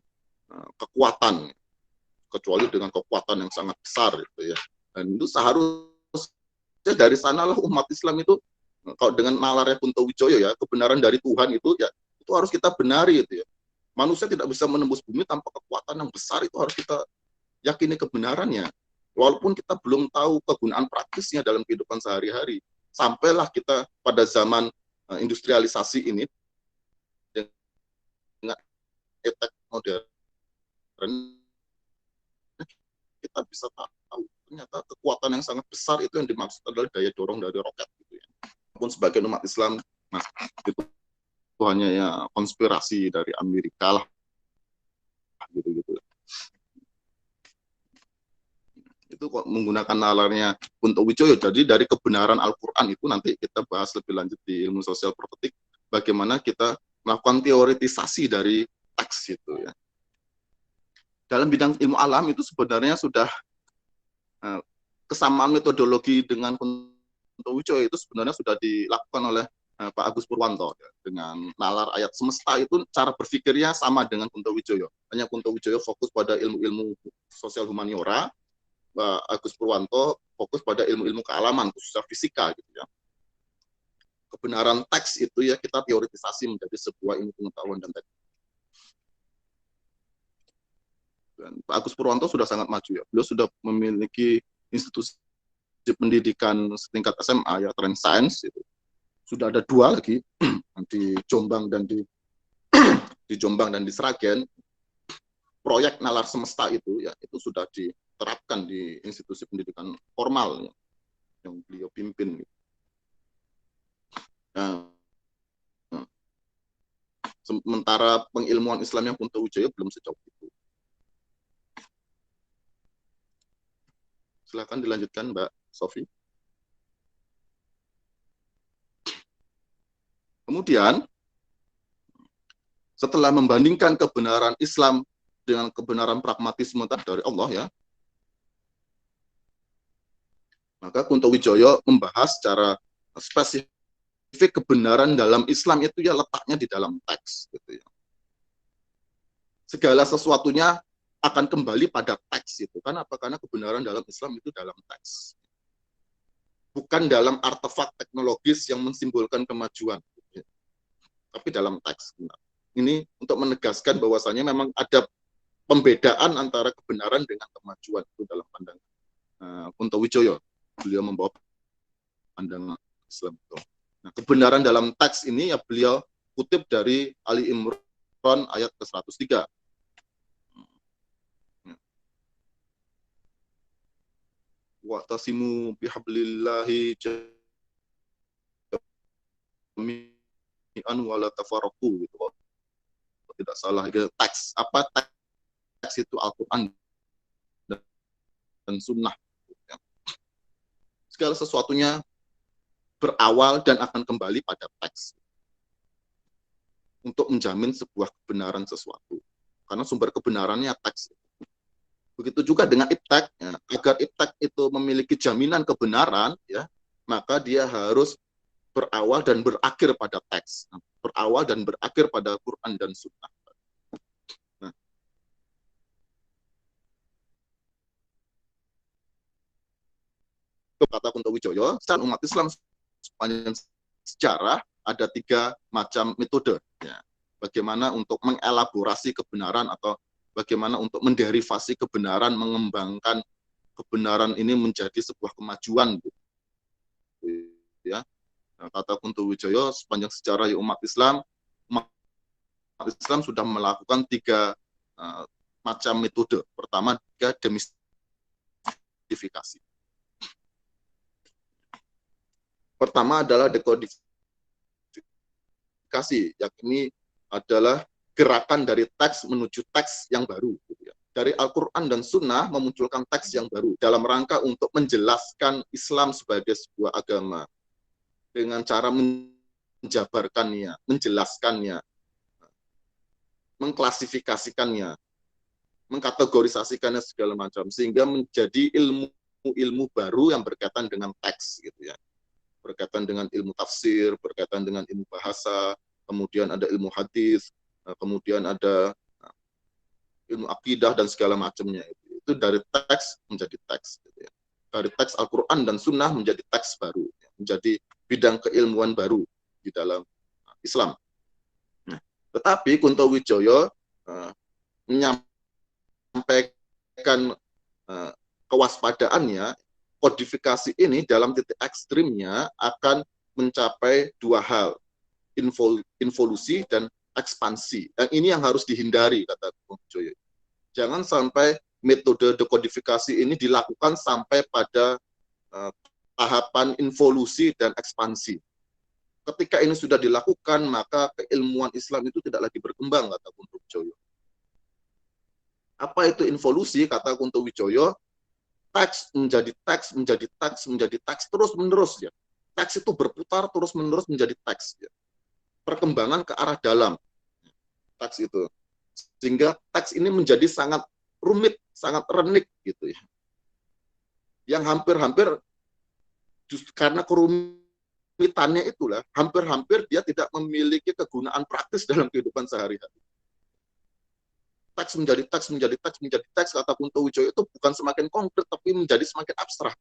[SPEAKER 1] kekuatan yang sangat besar gitu ya. Dan itu seharusnya dari sanalah umat Islam itu, kalau dengan nalarnya Kunto Wijoyo ya, kebenaran dari Tuhan itu ya, itu harus kita benari itu ya. Manusia tidak bisa menembus bumi tanpa kekuatan yang besar, itu harus kita yakini kebenarannya. Walaupun kita belum tahu kegunaan praktisnya dalam kehidupan sehari-hari. Sampailah kita pada zaman industrialisasi ini dengan etek modern, kita bisa tahu ternyata kekuatan yang sangat besar itu yang dimaksud adalah daya dorong dari roket gitu ya. Walaupun sebagai umat Islam, mas, itu hanya ya konspirasi dari Amerika lah gitu. Itu kok menggunakan nalarnya Kunto Wijoyo. Jadi dari kebenaran Al-Quran itu nanti kita bahas lebih lanjut di ilmu sosial profetik, bagaimana kita melakukan teoritisasi dari teks itu ya. Dalam bidang ilmu alam itu sebenarnya sudah kesamaan metodologi dengan Kunto Wijoyo itu sebenarnya sudah dilakukan oleh Pak Agus Purwanto ya. Dengan nalar ayat semesta itu cara berpikirnya sama dengan Kunto Wijoyo. Hanya Kunto Wijoyo fokus pada ilmu-ilmu sosial humaniora, Pak Agus Purwanto fokus pada ilmu-ilmu kealaman, khususnya fisika gitu ya. Kebenaran teks itu ya kita teoritisasi menjadi sebuah ilmu pengetahuan dan teknik. Dan Pak Agus Purwanto sudah sangat maju ya. Beliau sudah memiliki institusi pendidikan setingkat SMA ya, Trend Science itu. Sudah ada 2 lagi di Jombang dan di Jombang dan di Sragen. Proyek nalar semesta itu ya itu sudah diterapkan di institusi pendidikan formal ya, yang beliau pimpin. Nah, sementara pengilmuan Islam yang Kunto Wijoyo belum sejauh itu. Silakan dilanjutkan Mbak Sofi. Kemudian setelah membandingkan kebenaran Islam dengan kebenaran pragmatisme dari Allah ya, maka Kunto Wijoyo membahas secara spesifik kebenaran dalam Islam itu ya letaknya di dalam teks gitu ya. Segala sesuatunya akan kembali pada teks itu. Kenapa? Karena kebenaran dalam Islam itu dalam teks. Bukan dalam artefak teknologis yang mensimbolkan kemajuan. Gitu ya. Tapi dalam teks. Ini untuk menegaskan bahwasanya memang ada pembedaan antara kebenaran dengan kemajuan itu dalam pandangan Kunto Wijoyo. Beliau membawa pandangan Islam itu. Nah, kebenaran dalam teks ini ya beliau kutip dari Ali Imran ayat ke-103. Wa'tasimu bihablillahi jami'an wa la tafarraqu gitu. Tidak salah gitu. Teks apa teks itu Al-Qur'an dan sunnah. Segala sesuatunya berawal dan akan kembali pada teks untuk menjamin sebuah kebenaran sesuatu. Karena sumber kebenarannya teks. Begitu juga dengan iptek. Ya. Agar iptek itu memiliki jaminan kebenaran, ya, maka dia harus berawal dan berakhir pada teks. Berawal dan berakhir pada Quran dan Sunnah. Nah, kata Kunto Wijoyo, secara umat Islam sepanjang sejarah ada 3 macam metode. Ya. Bagaimana untuk mengelaborasi kebenaran atau bagaimana untuk menderivasi kebenaran, mengembangkan kebenaran ini menjadi sebuah kemajuan. Ya. Nah, kata Kunto Wijoyo, sepanjang sejarah umat Islam sudah melakukan 3 macam metode. Pertama, demystifikasi. Pertama adalah dekodifikasi, yakni adalah gerakan dari teks menuju teks yang baru. Gitu ya. Dari Al-Quran dan Sunnah memunculkan teks yang baru dalam rangka untuk menjelaskan Islam sebagai sebuah agama dengan cara menjabarkannya, menjelaskannya, mengklasifikasikannya, mengkategorisasikannya segala macam, sehingga menjadi ilmu baru yang berkaitan dengan teks, gitu ya. Berkaitan dengan ilmu tafsir, berkaitan dengan ilmu bahasa, kemudian ada ilmu hadis, kemudian ada ilmu akidah dan segala macamnya. Itu dari teks menjadi teks. Gitu ya. Dari teks Al-Quran dan Sunnah menjadi teks baru, ya. Menjadi bidang keilmuan baru di dalam Islam. Nah, tetapi Kunto Wijoyo uh, menyampaikan uh, kewaspadaannya, kodifikasi ini dalam titik ekstrimnya akan mencapai dua hal, involusi dan ekspansi. Dan ini yang harus dihindari, kata Bung Joyo. Jangan sampai metode dekodifikasi ini dilakukan sampai pada tahapan involusi dan ekspansi. Ketika ini sudah dilakukan, maka keilmuan Islam itu tidak lagi berkembang, kata Kunto Wijoyo. Apa itu involusi? Kata Kunto Wijoyo, teks menjadi teks, menjadi teks, menjadi teks, terus-menerus ya. Teks itu berputar terus-menerus menjadi teks. Ya. Perkembangan ke arah dalam teks itu. Sehingga teks ini menjadi sangat rumit, sangat renik gitu ya. Yang hampir-hampir justru karena kerumitannya itulah, hampir-hampir dia tidak memiliki kegunaan praktis dalam kehidupan sehari-hari. Teks menjadi teks, menjadi teks, menjadi teks, kata Kunto Wijoyo itu bukan semakin konkret, tapi menjadi semakin abstrak.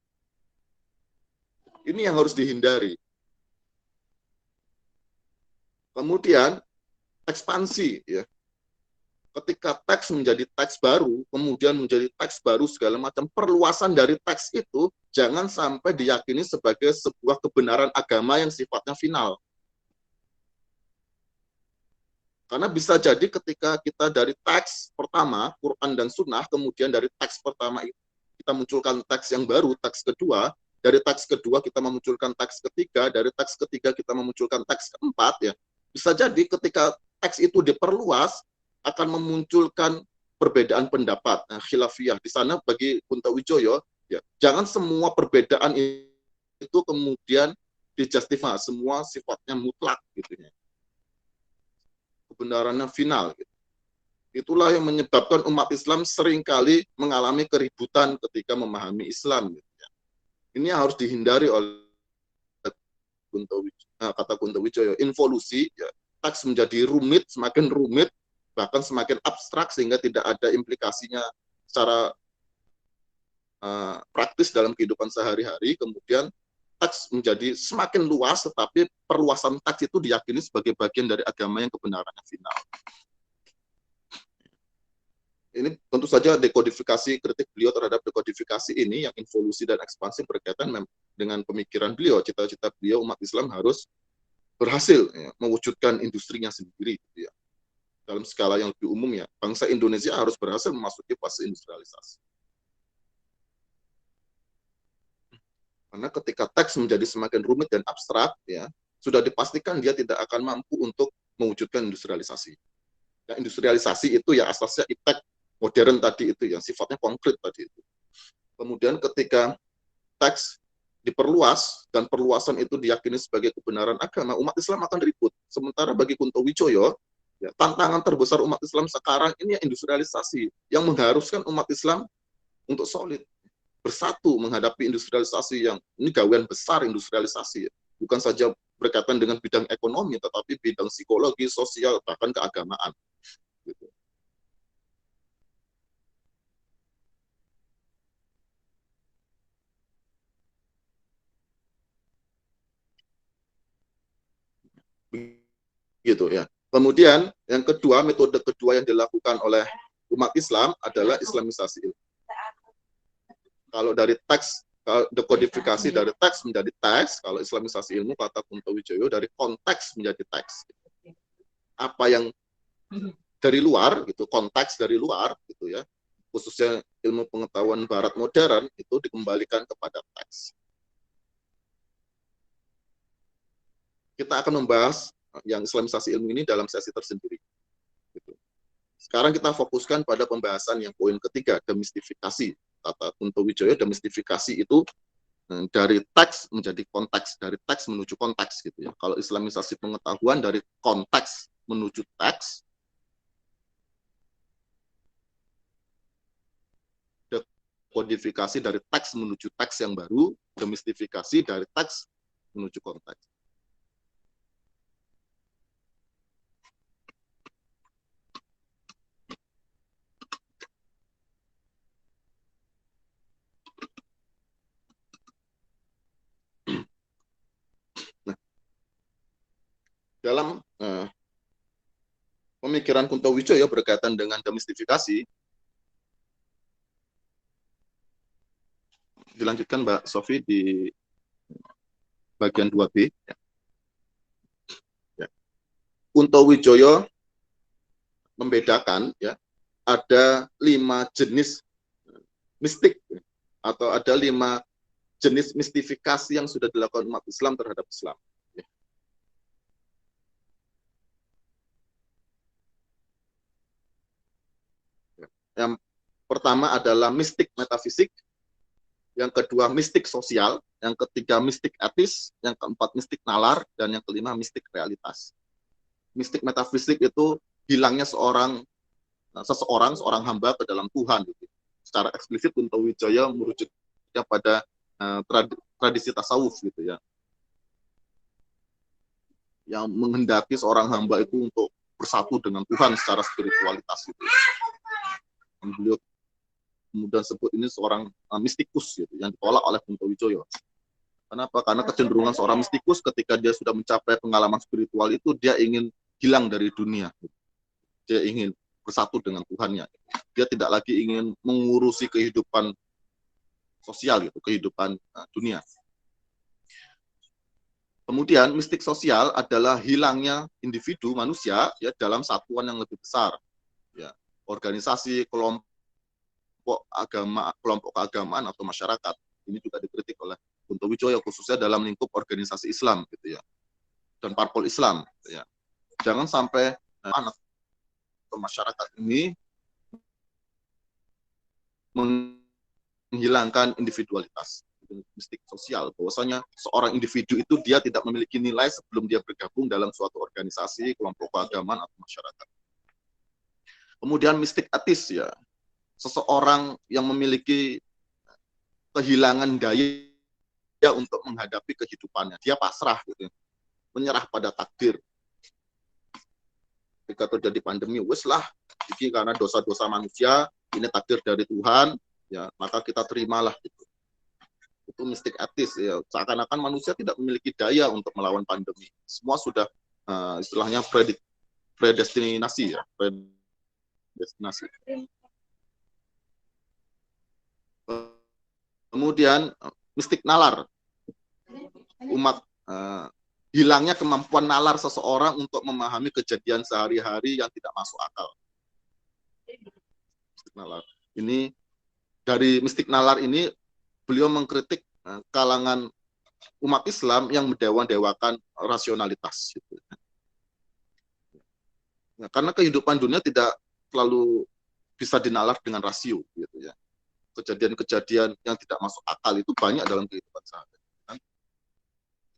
[SPEAKER 1] Ini yang harus dihindari. Kemudian, ekspansi. Ya. Ketika teks menjadi teks baru, kemudian menjadi teks baru segala macam, perluasan dari teks itu jangan sampai diyakini sebagai sebuah kebenaran agama yang sifatnya final. Karena bisa jadi ketika kita dari teks pertama, Quran dan Sunnah, kemudian dari teks pertama kita munculkan teks yang baru, teks kedua, dari teks kedua kita memunculkan teks ketiga, dari teks ketiga kita memunculkan teks keempat, ya bisa jadi ketika teks itu diperluas, akan memunculkan perbedaan pendapat, khilafiyah. Di sana bagi Kunto Wijoyo, ya, jangan semua perbedaan itu kemudian dijustify, semua sifatnya mutlak gitu ya. Kebenarannya final. Gitu. Itulah yang menyebabkan umat Islam seringkali mengalami keributan ketika memahami Islam. Gitu ya. Ini harus dihindari oleh kata Kunto Wijoyo. Involusi, ya, teks menjadi rumit, semakin rumit, bahkan semakin abstrak sehingga tidak ada implikasinya secara praktis dalam kehidupan sehari-hari. Kemudian teks menjadi semakin luas, tetapi perluasan teks itu diyakini sebagai bagian dari agama yang kebenarannya final. Ini tentu saja dekodifikasi, kritik beliau terhadap dekodifikasi ini yang involusi dan ekspansi berkaitan dengan pemikiran beliau. Cita-cita beliau umat Islam harus berhasil ya, mewujudkan industrinya sendiri. Gitu ya. Dalam skala yang lebih umum ya, bangsa Indonesia harus berhasil memasuki fase industrialisasi. Karena ketika teks menjadi semakin rumit dan abstrak, ya sudah dipastikan dia tidak akan mampu untuk mewujudkan industrialisasi. Ya, industrialisasi itu ya asasnya iptek modern tadi itu yang sifatnya konkret tadi itu. Kemudian ketika teks diperluas dan perluasan itu diyakini sebagai kebenaran agama, umat Islam akan ribut. Sementara bagi Kunto Wijoyo, ya, tantangan terbesar umat Islam sekarang ini ya industrialisasi yang mengharuskan umat Islam untuk solid, bersatu menghadapi industrialisasi yang ini gawean besar industrialisasi, bukan saja berkaitan dengan bidang ekonomi, tetapi bidang psikologi, sosial, bahkan keagamaan. Gitu. Gitu ya. Kemudian yang kedua, metode kedua yang dilakukan oleh umat Islam adalah islamisasi ilmu. Kalau dari teks, dekodifikasi dari teks menjadi teks, kalau islamisasi ilmu kata Kunto Wijoyo dari konteks menjadi teks. Apa yang dari luar, gitu, konteks dari luar, gitu ya, khususnya ilmu pengetahuan Barat modern itu dikembalikan kepada teks. Kita akan membahas yang islamisasi ilmu ini dalam sesi tersendiri. Gitu. Sekarang kita fokuskan pada pembahasan yang poin ketiga, demistifikasi. Kata Kunto Wijoyo, demistifikasi itu dari teks menjadi konteks, dari teks menuju konteks gitu ya. Kalau islamisasi pengetahuan dari konteks menuju teks, kodifikasi dari teks menuju teks yang baru, demistifikasi dari teks menuju konteks. Nah, dalam pemikiran Kunto Wijoyo berkaitan dengan demistifikasi. Dilanjutkan Mbak Sofi di bagian 2B. Ya. Kunto Wijoyo membedakan ya, ada 5 jenis mistik atau ada 5 jenis mistifikasi yang sudah dilakukan umat Islam terhadap Islam. Yang pertama adalah mistik metafisik, yang kedua mistik sosial, yang ketiga mistik etis, yang keempat mistik nalar, dan yang kelima mistik realitas. Mistik metafisik itu hilangnya seseorang hamba ke dalam Tuhan. Gitu. Secara eksplisit Kunto Wijoyo merujuknya pada tradisi tasawuf gitu ya, yang menghendaki seorang hamba itu untuk bersatu dengan Tuhan secara spiritualitas gitu. Beliau kemudian sebut ini seorang mistikus gitu, yang ditolak oleh Kunto Wijoyo. Kenapa? Karena kecenderungan seorang mistikus ketika dia sudah mencapai pengalaman spiritual itu dia ingin hilang dari dunia. Dia ingin bersatu dengan Tuhannya. Dia tidak lagi ingin mengurusi kehidupan sosial gitu, kehidupan dunia. Kemudian mistik sosial adalah hilangnya individu manusia ya dalam satuan yang lebih besar. Ya, organisasi, kelompok keagamaan atau masyarakat. Ini juga dikritik oleh Kunto Wijoyo khususnya dalam lingkup organisasi Islam gitu ya. Dan parpol Islam gitu ya. Jangan sampai anak atau masyarakat ini menghilangkan individualitas, mistik sosial, bahwasanya seorang individu itu dia tidak memiliki nilai sebelum dia bergabung dalam suatu organisasi, kelompok keagamaan atau masyarakat. Kemudian mistik etis ya, seseorang yang memiliki kehilangan daya untuk menghadapi kehidupannya, dia pasrah gitu, menyerah pada takdir. Ketika terjadi pandemi, wes lah, ini karena dosa-dosa manusia, ini takdir dari Tuhan, ya maka kita terimalah gitu. Itu mistik etis ya, seakan-akan manusia tidak memiliki daya untuk melawan pandemi. Semua sudah istilahnya predestinasi ya, predestinasi. Kemudian mistik nalar, umat hilangnya kemampuan nalar seseorang untuk memahami kejadian sehari-hari yang tidak masuk akal. Mistik nalar. Ini dari mistik nalar ini beliau mengkritik kalangan umat Islam yang mendewa-dewakan rasionalitas. Gitu. Nah, karena kehidupan dunia tidak selalu bisa dinalar dengan rasio. Gitu ya. Kejadian-kejadian yang tidak masuk akal itu banyak dalam kehidupan sehari-hari.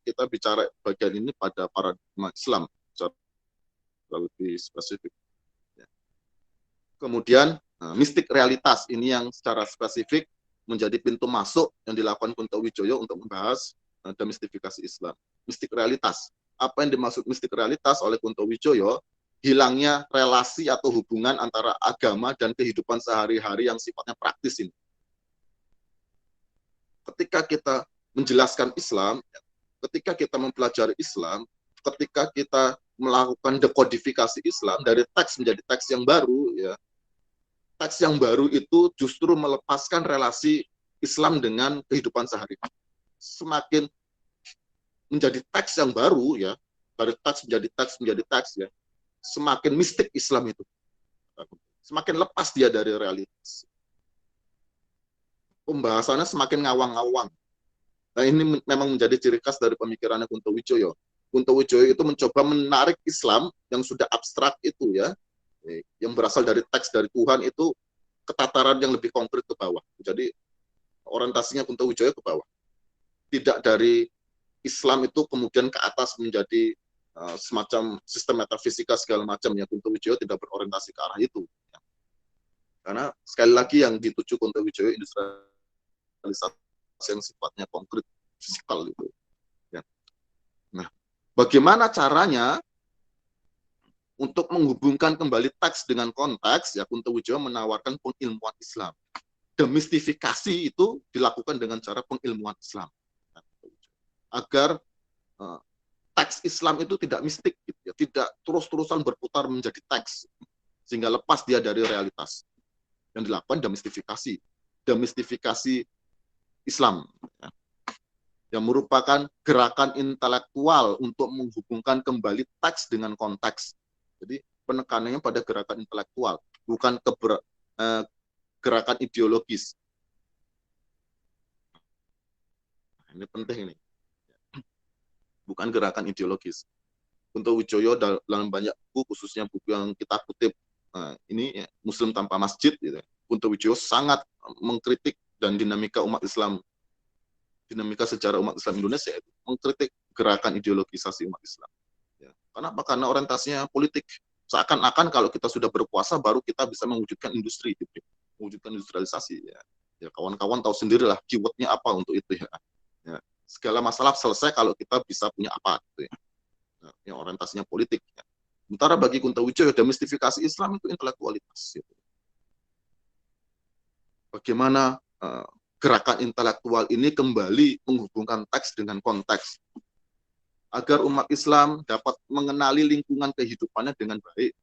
[SPEAKER 1] Kita bicara bagian ini pada paradigma Islam secara lebih spesifik. Kemudian mistik realitas ini yang secara spesifik menjadi pintu masuk yang dilakukan Kunto Wijoyo untuk membahas demistifikasi Islam. Mistik realitas. Apa yang dimaksud mistik realitas oleh Kunto Wijoyo? Hilangnya relasi atau hubungan antara agama dan kehidupan sehari-hari yang sifatnya praktis ini. Ketika kita menjelaskan Islam, ketika kita mempelajari Islam, ketika kita melakukan dekodifikasi Islam dari teks menjadi teks yang baru, ya, teks yang baru itu justru melepaskan relasi Islam dengan kehidupan sehari-hari. Semakin menjadi teks yang baru, ya, dari teks menjadi teks, ya, semakin mistik Islam itu, semakin lepas dia dari realitas. Pembahasannya semakin ngawang-ngawang. Nah, ini memang menjadi ciri khas dari pemikirannya Kunto Wijoyo. Kunto Wijoyo itu mencoba menarik Islam yang sudah abstrak itu ya, yang berasal dari teks dari Tuhan itu ke tataran yang lebih konkret ke bawah. Jadi orientasinya Kunto Wijoyo ke bawah. Tidak dari Islam itu kemudian ke atas menjadi semacam sistem metafisika segala macam ya. Kunto Wijoyo tidak berorientasi ke arah itu. Ya. Karena sekali lagi yang dituju Kunto Wijoyo industrialisasi yang sifatnya konkret, fisikal itu. Ya. Nah, bagaimana caranya untuk menghubungkan kembali teks dengan konteks? Ya, Kunto Wijoyo menawarkan pengilmuan Islam. Demistifikasi itu dilakukan dengan cara pengilmuan Islam, agar teks Islam itu tidak mistik, gitu ya, tidak terus-terusan berputar menjadi teks, sehingga lepas dia dari realitas. Yang dilakukan demistifikasi Islam, ya, yang merupakan gerakan intelektual untuk menghubungkan kembali teks dengan konteks. Jadi penekanannya pada gerakan intelektual, bukan gerakan ideologis. Ini penting ini, bukan gerakan ideologis. Kunto Wijoyo dalam banyak buku, khususnya buku yang kita kutip ini ya, Muslim Tanpa Masjid, gitu. Kunto Wijoyo sangat mengkritik dan dinamika sejarah umat Islam Indonesia itu mengkritik gerakan ideologisasi umat Islam. Ya. Kenapa? Karena orientasinya politik. Seakan-akan kalau kita sudah berkuasa baru kita bisa mewujudkan industri, gitu. Mewujudkan industrialisasi. Ya. Ya, kawan-kawan tahu sendirilah keywordnya apa untuk itu ya. Ya. Segala masalah selesai kalau kita bisa punya apa, gitu ya. Nah, yang orientasinya politik. Ya. Sementara bagi Kunto Wijoyo, demistifikasi Islam itu intelektualitas. Gitu. Bagaimana gerakan intelektual ini kembali menghubungkan teks dengan konteks, agar umat Islam dapat mengenali lingkungan kehidupannya dengan baik.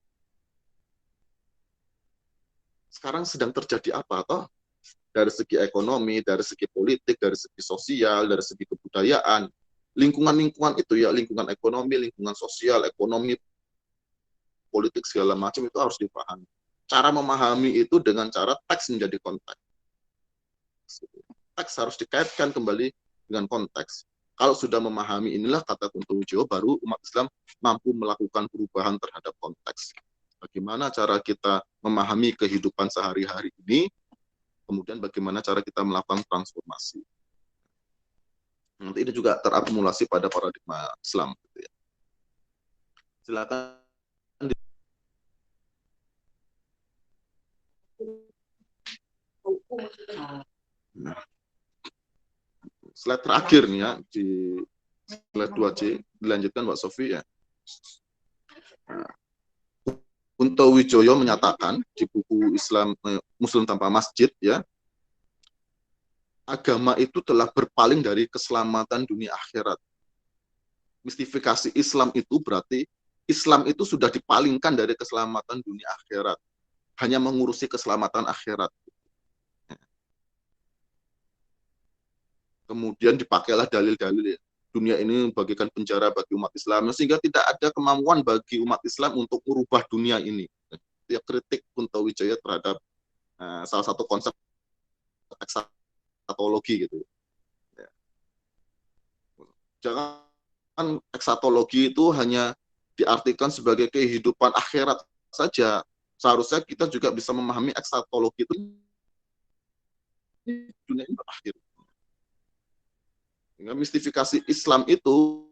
[SPEAKER 1] Sekarang sedang terjadi apa toh? Dari segi ekonomi, dari segi politik, dari segi sosial, dari segi kebudayaan, lingkungan-lingkungan itu ya, lingkungan ekonomi, lingkungan sosial, ekonomi, politik segala macam itu harus dipahami. Cara memahami itu dengan cara teks menjadi konteks. Teks harus dikaitkan kembali dengan konteks. Kalau sudah memahami inilah, kata Kunto Wijoyo, baru umat Islam mampu melakukan perubahan terhadap konteks. Bagaimana cara kita memahami kehidupan sehari-hari ini, kemudian bagaimana cara kita melakukan transformasi. Nanti ini juga terakumulasi pada paradigma Islam. Gitu ya. Silakan. Nah, slide terakhir nih ya, di slide 2C, dilanjutkan Mbak Sofi ya. Nah, Kunto Wijoyo menyatakan di buku Muslim Tanpa Masjid ya, agama itu telah berpaling dari keselamatan dunia akhirat. Mistifikasi Islam itu berarti Islam itu sudah dipalingkan dari keselamatan dunia akhirat, hanya mengurusi keselamatan akhirat. Kemudian dipakailah dalil-dalil dunia ini bagikan penjara bagi umat Islam, sehingga tidak ada kemampuan bagi umat Islam untuk merubah dunia ini. Itu ya kritik Kunto Wijoyo terhadap salah satu konsep eksatologi gitu. Ya. Jangan eksatologi itu hanya diartikan sebagai kehidupan akhirat saja. Seharusnya kita juga bisa memahami eksatologi itu dunia ini berakhir. Sehingga mistifikasi Islam itu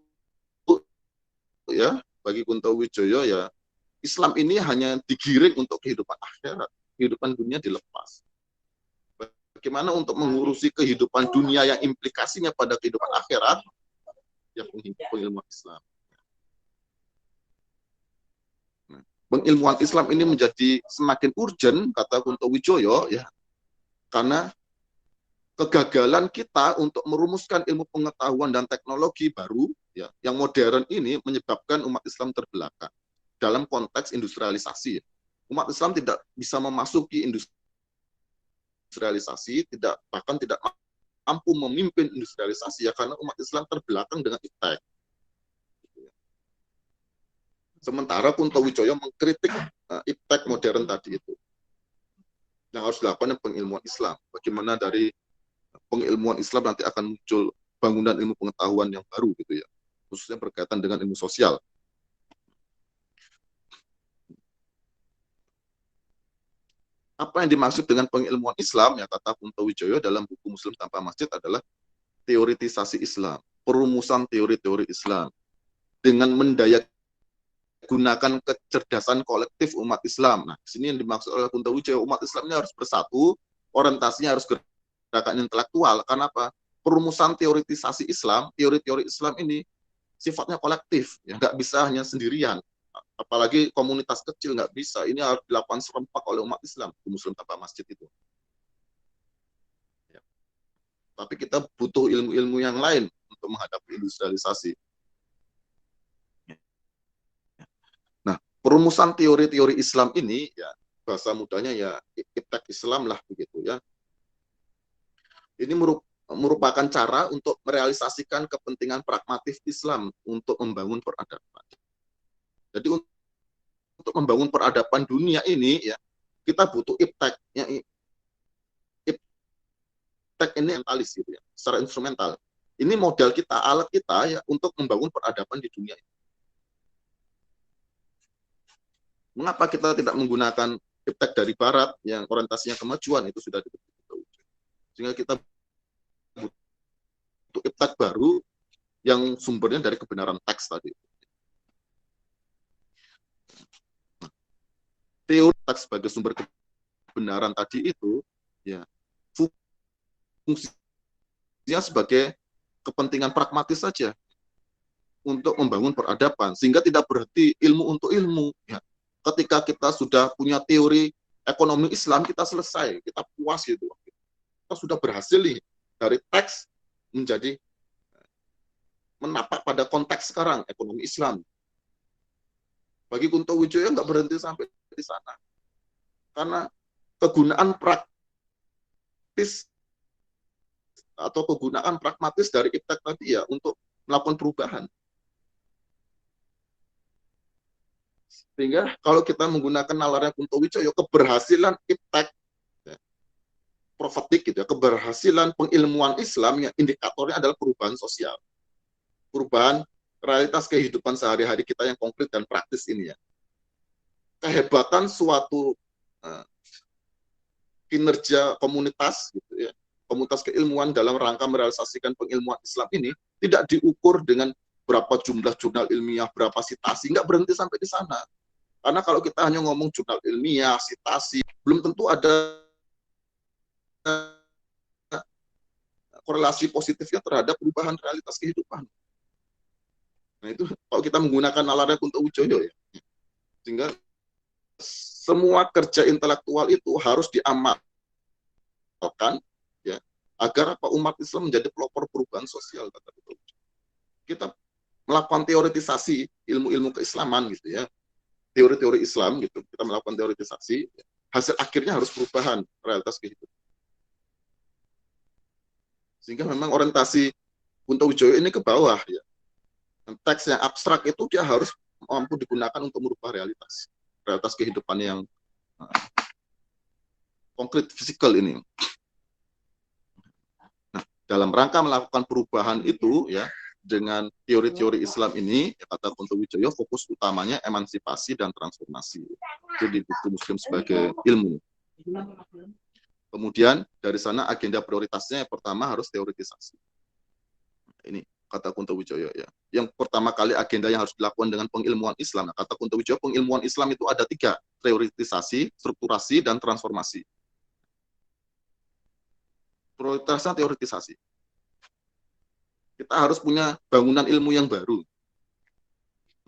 [SPEAKER 1] ya bagi Kunto Wijoyo ya, Islam ini hanya digiring untuk kehidupan akhirat, kehidupan dunia dilepas. Bagaimana untuk mengurusi kehidupan dunia yang implikasinya pada kehidupan akhirat? Ya pengilmuan Islam. Nah, pengilmuan Islam ini menjadi semakin urgent, kata Kunto Wijoyo ya, karena kegagalan kita untuk merumuskan ilmu pengetahuan dan teknologi baru ya, yang modern ini menyebabkan umat Islam terbelakang dalam konteks industrialisasi. Umat Islam tidak bisa memasuki industrialisasi, bahkan tidak mampu memimpin industrialisasi ya, karena umat Islam terbelakang dengan iptek. Sementara Kunto Wijoyo mengkritik iptek modern tadi itu. Yang harus dilakukan pengilmuan Islam. Bagaimana dari pengilmuan Islam nanti akan muncul bangunan ilmu pengetahuan yang baru gitu ya, khususnya berkaitan dengan ilmu sosial. Apa yang dimaksud dengan pengilmuan Islam ya, kata Kunto Wijoyo dalam buku Muslim Tanpa Masjid adalah teoritisasi Islam, perumusan teori-teori Islam dengan mendaya gunakan kecerdasan kolektif umat Islam. Nah, di sini yang dimaksud oleh Kunto Wijoyo, umat Islam ini harus bersatu, orientasinya harus gerakan intelektual. Karena apa? Perumusan teoritisasi Islam, teori-teori Islam ini sifatnya kolektif, ya nggak bisa hanya sendirian. Apalagi komunitas kecil nggak bisa. Ini harus dilakukan serempak oleh umat Islam, Muslim Tanpa Masjid itu. Ya. Tapi kita butuh ilmu-ilmu yang lain untuk menghadapi industrialisasi. perumusan teori-teori Islam ini, ya bahasa mudahnya ya iptek Islam lah begitu ya. Ini merupakan cara untuk merealisasikan kepentingan pragmatis Islam untuk membangun peradaban. Jadi untuk membangun peradaban dunia ini ya kita butuh iptek. Ya, iptek ini mentalis gitu ya, secara instrumental. Ini modal kita, alat kita ya untuk membangun peradaban di dunia ini. Mengapa kita tidak menggunakan iptek dari Barat yang orientasinya kemajuan, itu sudah diketahui. Sehingga kita butuh iptek baru yang sumbernya dari kebenaran teks tadi. Teori teks sebagai sumber kebenaran tadi itu ya fungsinya sebagai kepentingan pragmatis saja untuk membangun peradaban, sehingga tidak berarti ilmu untuk ilmu. Ya. Ketika kita sudah punya teori ekonomi Islam, kita selesai, kita puas gitu. Kita sudah berhasil nih dari teks menjadi menapak pada konteks sekarang ekonomi Islam. Bagi Kunto Wijoyo nggak berhenti sampai di sana, karena kegunaan praktis atau kegunaan pragmatis dari iptek tadi ya untuk melakukan perubahan. Sehingga kalau kita menggunakan nalarnya Kunto Wijoyo, keberhasilan iptek ya, profetik gitu ya, keberhasilan pengilmuan Islam yang indikatornya adalah perubahan sosial, perubahan realitas kehidupan sehari-hari kita yang konkret dan praktis ini ya. Kehebatan suatu kinerja komunitas gitu ya, komunitas keilmuan dalam rangka merealisasikan pengilmuan Islam ini tidak diukur dengan berapa jumlah jurnal ilmiah, berapa sitasi, nggak berhenti sampai di sana. Karena kalau kita hanya ngomong jurnal ilmiah, sitasi, belum tentu ada korelasi positifnya terhadap perubahan realitas kehidupan. Nah itu kalau kita menggunakan nalarnya Kunto Wijoyo ya, sehingga semua kerja intelektual itu harus diamalkan ya agar apa umat Islam menjadi pelopor perubahan sosial. Kita melakukan teoritisasi ilmu-ilmu keislaman gitu ya, teori-teori Islam gitu, kita melakukan teoritisasi, hasil akhirnya harus perubahan realitas kehidupan. Sehingga memang orientasi Kunto Wijoyo ini ke bawah ya. Teks yang abstrak itu dia harus mampu digunakan untuk merubah realitas kehidupan yang konkret fisikal ini. Nah, dalam rangka melakukan perubahan itu ya dengan teori-teori Islam ini, ya, kata Kunto Wijoyo, fokus utamanya emansipasi dan transformasi. Jadi buku Muslim sebagai ilmu. Kemudian dari sana agenda prioritasnya yang pertama harus teoritisasi. Ini kata Kunto Wijoyo ya. Yang pertama kali agenda yang harus dilakukan dengan pengilmuan Islam. Nah, kata Kunto Wijoyo, pengilmuan Islam itu ada 3, teoritisasi, strukturasi, dan transformasi. Prioritasnya teoritisasi. Kita harus punya bangunan ilmu yang baru.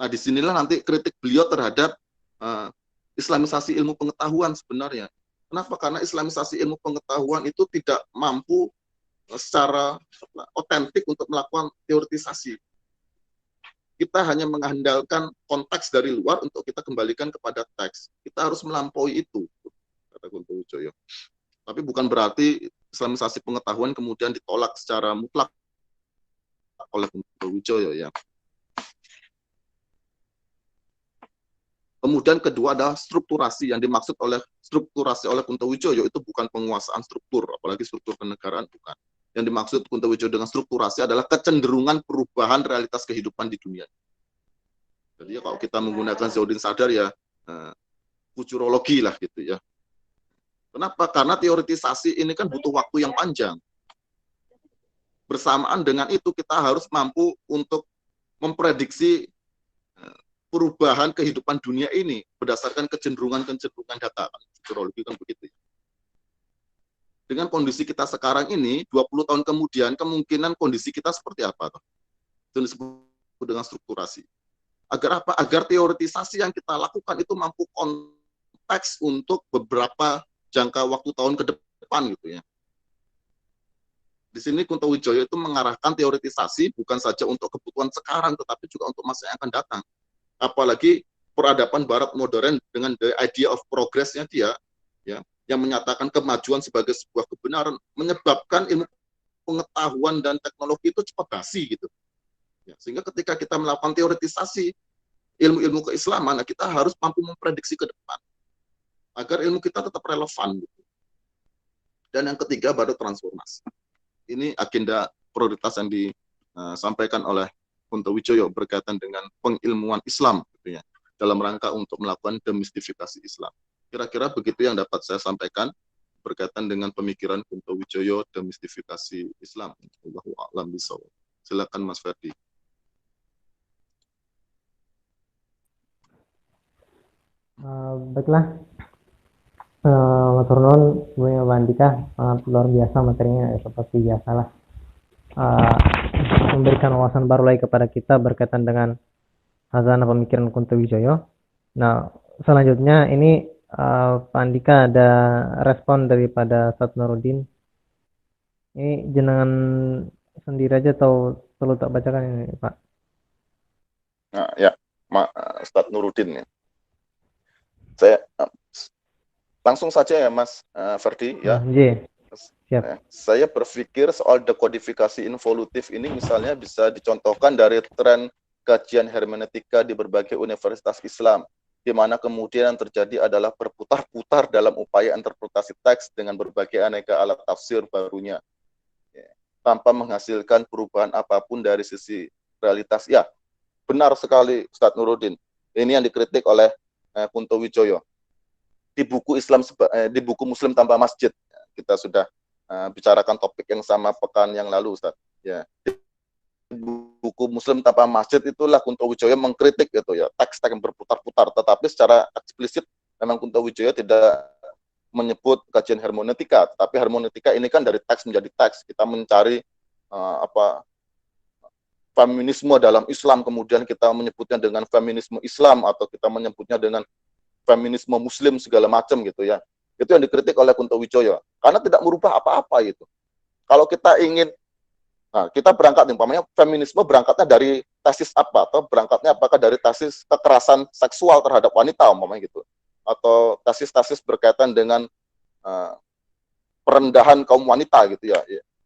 [SPEAKER 1] Nah, disinilah nanti kritik beliau terhadap islamisasi ilmu pengetahuan sebenarnya. Kenapa? Karena islamisasi ilmu pengetahuan itu tidak mampu secara otentik untuk melakukan teoritisasi. Kita hanya mengandalkan konteks dari luar untuk kita kembalikan kepada teks. Kita harus melampaui itu, kata Kunto Wijoyo. Tapi bukan berarti islamisasi pengetahuan kemudian ditolak secara mutlak oleh Kunto Wijoyo ya. Kemudian kedua adalah strukturasi. Yang dimaksud oleh strukturasi oleh Kunto Wijoyo itu bukan penguasaan struktur, apalagi struktur kenegaraan, bukan. Yang dimaksud Kunto Wijoyo dengan strukturasi adalah kecenderungan perubahan realitas kehidupan di dunia. Jadi ya, kalau kita menggunakan Zainuddin Sadar ya futurologi lah gitu ya. Kenapa? Karena teoritisasi ini kan butuh waktu yang panjang. Bersamaan dengan itu kita harus mampu untuk memprediksi perubahan kehidupan dunia ini berdasarkan kecenderungan-kecenderungan data. Futurologi kan begitu. Dengan kondisi kita sekarang ini, 20 tahun kemudian, kemungkinan kondisi kita seperti apa? Itu disebut dengan strukturasi. Agar apa? Agar teoritisasi yang kita lakukan itu mampu konteks untuk beberapa jangka waktu tahun ke depan gitu ya. Di sini Kunto Wijoyo itu mengarahkan teoritisasi bukan saja untuk kebutuhan sekarang, tetapi juga untuk masa yang akan datang. Apalagi peradaban Barat modern dengan the idea of progress-nya dia, ya, yang menyatakan kemajuan sebagai sebuah kebenaran, menyebabkan ilmu pengetahuan dan teknologi itu cepat basi gitu. Ya, sehingga ketika kita melakukan teoretisasi ilmu-ilmu keislaman, nah kita harus mampu memprediksi ke depan agar ilmu kita tetap relevan. Gitu. Dan yang ketiga baru transformasi. Ini agenda prioritas yang disampaikan oleh Kunto Wijoyo berkaitan dengan pengilmuan Islam, gitu ya, dalam rangka untuk melakukan demistifikasi Islam. Kira-kira begitu yang dapat saya sampaikan berkaitan dengan pemikiran Kunto Wijoyo demistifikasi Islam. Allahu a'lam bishawab. Silakan Mas Ferdi.
[SPEAKER 2] Baiklah, Mas Nurul, Bu Andika, sangat luar biasa materinya, seperti biasalah. Memberikan wawasan baru lagi kepada kita berkaitan dengan khazanah pemikiran Kunto Wijoyo. Nah, selanjutnya ini Pak Andika ada respon daripada Ustaz Nuruddin. Ini jenengan sendiri aja atau perlu tak bacakan ini, Pak?
[SPEAKER 1] Nah, ya, Ustaz Nuruddin ya. Saya langsung saja ya Mas Ferdi ya.
[SPEAKER 2] Siap.
[SPEAKER 1] Saya berpikir soal dekodifikasi involutif ini misalnya bisa dicontohkan dari tren kajian hermeneutika di berbagai universitas Islam, di mana kemudian yang terjadi adalah berputar-putar dalam upaya interpretasi teks dengan berbagai aneka alat tafsir barunya, ya, tanpa menghasilkan perubahan apapun dari sisi realitas. Ya, benar sekali Ustadz Nuruddin. Ini yang dikritik oleh Kunto Wijoyo. Di buku di buku Muslim Tanpa Masjid, kita sudah bicarakan topik yang sama pekan yang lalu, Ustaz. Ya. Di buku Muslim Tanpa Masjid itulah Kunto Wijoyo mengkritik gitu ya, teks-teks yang berputar-putar, tetapi secara eksplisit memang Kunto Wijoyo tidak menyebut kajian hermeneutika, tapi hermeneutika ini kan dari teks menjadi teks. Kita mencari feminisme dalam Islam, kemudian kita menyebutnya dengan feminisme Islam atau kita menyebutnya dengan feminisme Muslim segala macam gitu ya. Itu yang dikritik oleh Kunto Wijoyo karena tidak merubah apa-apa itu. Kalau kita ingin, nah kita berangkat umpamanya feminisme berangkatnya dari tesis apa, atau berangkatnya apakah dari tesis kekerasan seksual terhadap wanita umpamanya gitu, atau tesis-tesis berkaitan dengan perendahan kaum wanita gitu ya,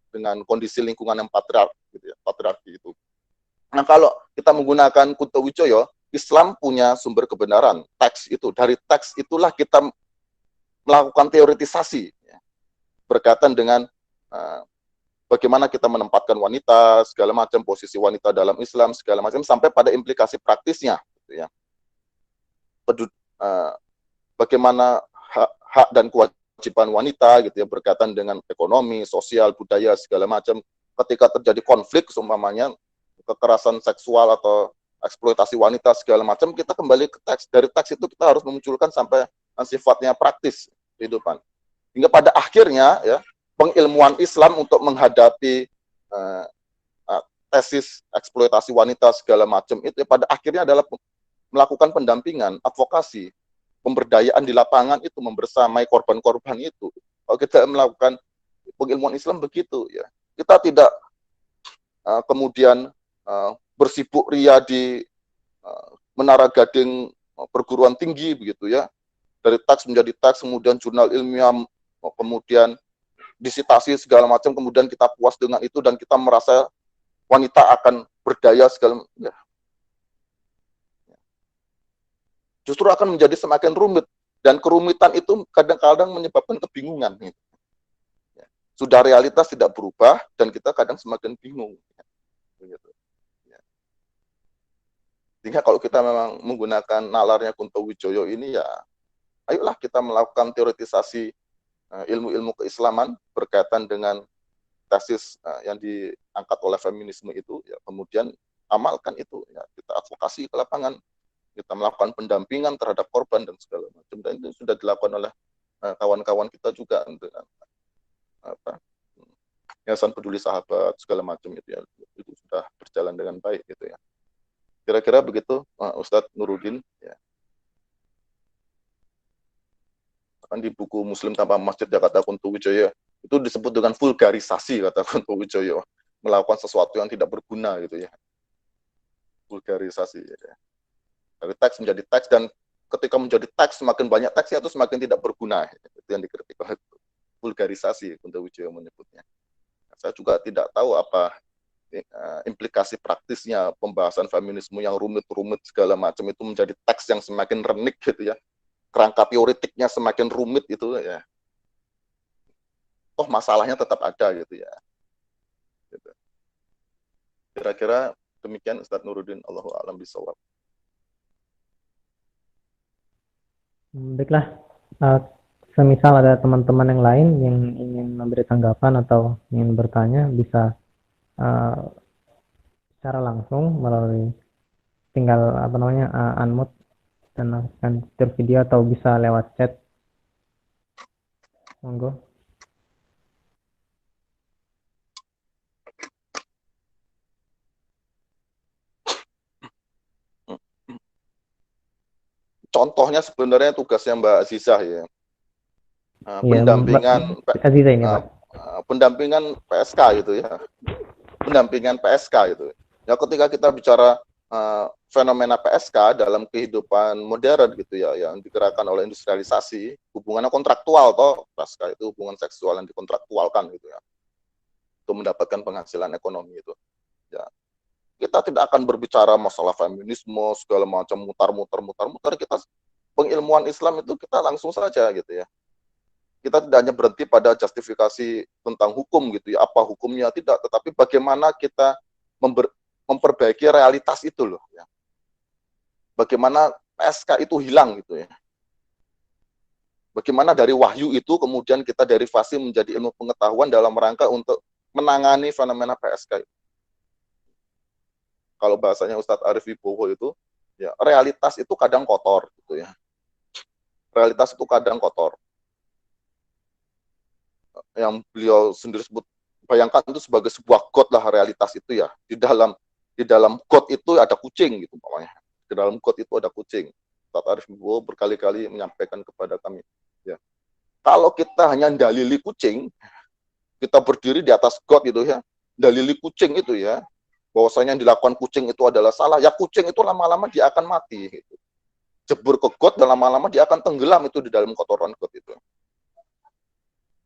[SPEAKER 1] dengan kondisi lingkungan yang patriarki itu. Nah kalau kita menggunakan Kunto Wijoyo, Islam punya sumber kebenaran, teks itu, dari teks itulah kita melakukan teoretisasi ya, berkaitan dengan bagaimana kita menempatkan wanita, segala macam posisi wanita dalam Islam, segala macam sampai pada implikasi praktisnya, gitu ya. Bagaimana hak dan kewajiban wanita, gitu ya, berkaitan dengan ekonomi, sosial, budaya, segala macam. Ketika terjadi konflik, seumpamanya kekerasan seksual atau eksploitasi wanita segala macam, kita kembali ke teks. Dari teks itu kita harus memunculkan sampai sifatnya praktis kehidupan. Hingga pada akhirnya ya pengilmuan Islam untuk menghadapi tesis eksploitasi wanita segala macam itu ya, pada akhirnya adalah melakukan pendampingan, advokasi, pemberdayaan di lapangan itu, membersamai korban-korban itu. Kalau kita melakukan pengilmuan Islam begitu ya, kita tidak kemudian bersibuk ria di menara gading perguruan tinggi begitu ya, dari teks menjadi teks, kemudian jurnal ilmiah, kemudian disitasi segala macam, kemudian kita puas dengan itu dan kita merasa wanita akan berdaya segala ya. Justru akan menjadi semakin rumit, dan kerumitan itu kadang-kadang menyebabkan kebingungan. Ya. Sudah realitas tidak berubah dan kita kadang semakin bingung. Begitu. Ya. Sehingga kalau kita memang menggunakan nalarnya Kunto Wijoyo ini ya, ayolah kita melakukan teoretisasi ilmu-ilmu keislaman berkaitan dengan tesis yang diangkat oleh feminisme itu, ya, kemudian amalkan itu, ya, kita advokasi ke lapangan, kita melakukan pendampingan terhadap korban dan segala macam, dan itu sudah dilakukan oleh kawan-kawan kita juga dengan Yayasan Peduli Sahabat segala macam itu ya, itu sudah berjalan dengan baik gitu ya. Kira-kira begitu Ustadz Nuruddin ya. Di buku Muslim Tanpa Masjid kata Kunto Wijoyo itu disebut dengan vulgarisasi, kata Kunto Wijoyo, melakukan sesuatu yang tidak berguna gitu ya, vulgarisasi ya. Dari teks menjadi teks, dan ketika menjadi teks, semakin banyak teksnya itu semakin tidak berguna. Itu yang dikritik oleh vulgarisasi, Kuntowijoyo menyebutnya. Saya juga tidak tahu apa implikasi praktisnya pembahasan feminisme yang rumit-rumit segala macam itu menjadi teks yang semakin renik gitu ya. Kerangka teoretiknya semakin rumit itu ya. Oh, masalahnya tetap ada gitu ya. Gitu. Kira-kira demikian Ustadz Nuruddin, Allahu a'lam bishawab.
[SPEAKER 2] Baiklah, semisal ada teman-teman yang lain yang ingin memberi tanggapan atau ingin bertanya, bisa secara langsung melalui tinggal unmute dan lakukan share video, atau bisa lewat chat. Monggo.
[SPEAKER 1] Contohnya sebenarnya tugasnya Mbak Azizah ya.
[SPEAKER 2] Iya,
[SPEAKER 1] Pendampingan
[SPEAKER 2] Aziza ini, Pak.
[SPEAKER 1] pendampingan PSK gitu ya. Pendampingan PSK gitu. Ya, ketika kita bicara fenomena PSK dalam kehidupan modern gitu ya, yang digerakkan oleh industrialisasi, hubungannya kontraktual toh, PSK itu hubungan seksual yang dikontraktualkan gitu ya, untuk mendapatkan penghasilan ekonomi itu. Ya, kita tidak akan berbicara masalah feminisme segala macam, mutar-mutar. Kita pengilmuan Islam itu kita langsung saja gitu ya. Kita tidak hanya berhenti pada justifikasi tentang hukum gitu ya, apa hukumnya, tidak, tetapi bagaimana kita memperbaiki realitas itu loh ya. Bagaimana PSK itu hilang gitu ya. Bagaimana dari wahyu itu kemudian kita derivasi menjadi ilmu pengetahuan dalam rangka untuk menangani fenomena PSK. Kalau bahasanya Ustadz Arif Wibowo itu, ya realitas itu kadang kotor gitu ya. Realitas itu kadang kotor. Yang beliau sendiri sebut, bayangkan itu sebagai sebuah got lah realitas itu ya. Di dalam got itu ada kucing gitu pokoknya. Di dalam got itu ada kucing. Ustadz Arif Wibowo berkali-kali menyampaikan kepada kami, ya. Kalau kita hanya dalili kucing, kita berdiri di atas got gitu ya, dalili kucing itu ya, bahwasanya yang dilakukan kucing itu adalah salah, ya kucing itu lama-lama dia akan mati gitu. Jebur ke got dan lama-lama dia akan tenggelam itu di dalam kotoran got itu.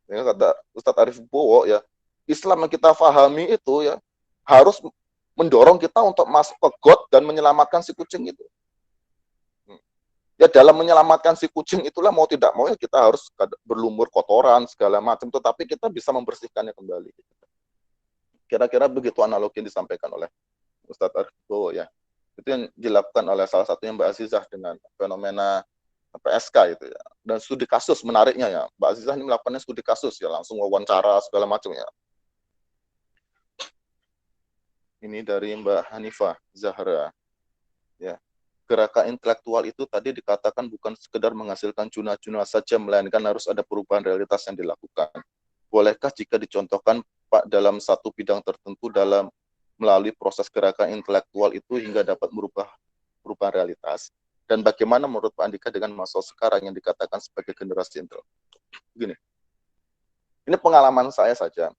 [SPEAKER 1] Ya, kata Ustadz Arif Bowo ya, Islam yang kita pahami itu ya harus mendorong kita untuk masuk ke got dan menyelamatkan si kucing itu. Ya dalam menyelamatkan si kucing itulah mau tidak mau ya kita harus berlumur kotoran segala macam, tetapi kita bisa membersihkannya kembali. Kira-kira begitu analogi yang disampaikan oleh Ustadz Arif Bowo ya. Itu yang dilakukan oleh salah satunya Mbak Azizah dengan fenomena PSK itu ya. Dan studi kasus menariknya ya, Mbak Azizah ini melakukannya studi kasus ya, langsung wawancara segala macam ya. Ini dari Mbak Hanifah Zahra ya. Gerakan intelektual itu tadi dikatakan bukan sekedar menghasilkan cuna-cuna saja, melainkan harus ada perubahan realitas yang dilakukan. Bolehkah jika dicontohkan Pak dalam satu bidang tertentu dalam melalui proses gerakan intelektual itu hingga dapat merubah realitas? Dan bagaimana menurut Pak Andika dengan masa sekarang yang dikatakan sebagai generasi intelektual? Gini, ini pengalaman saya saja.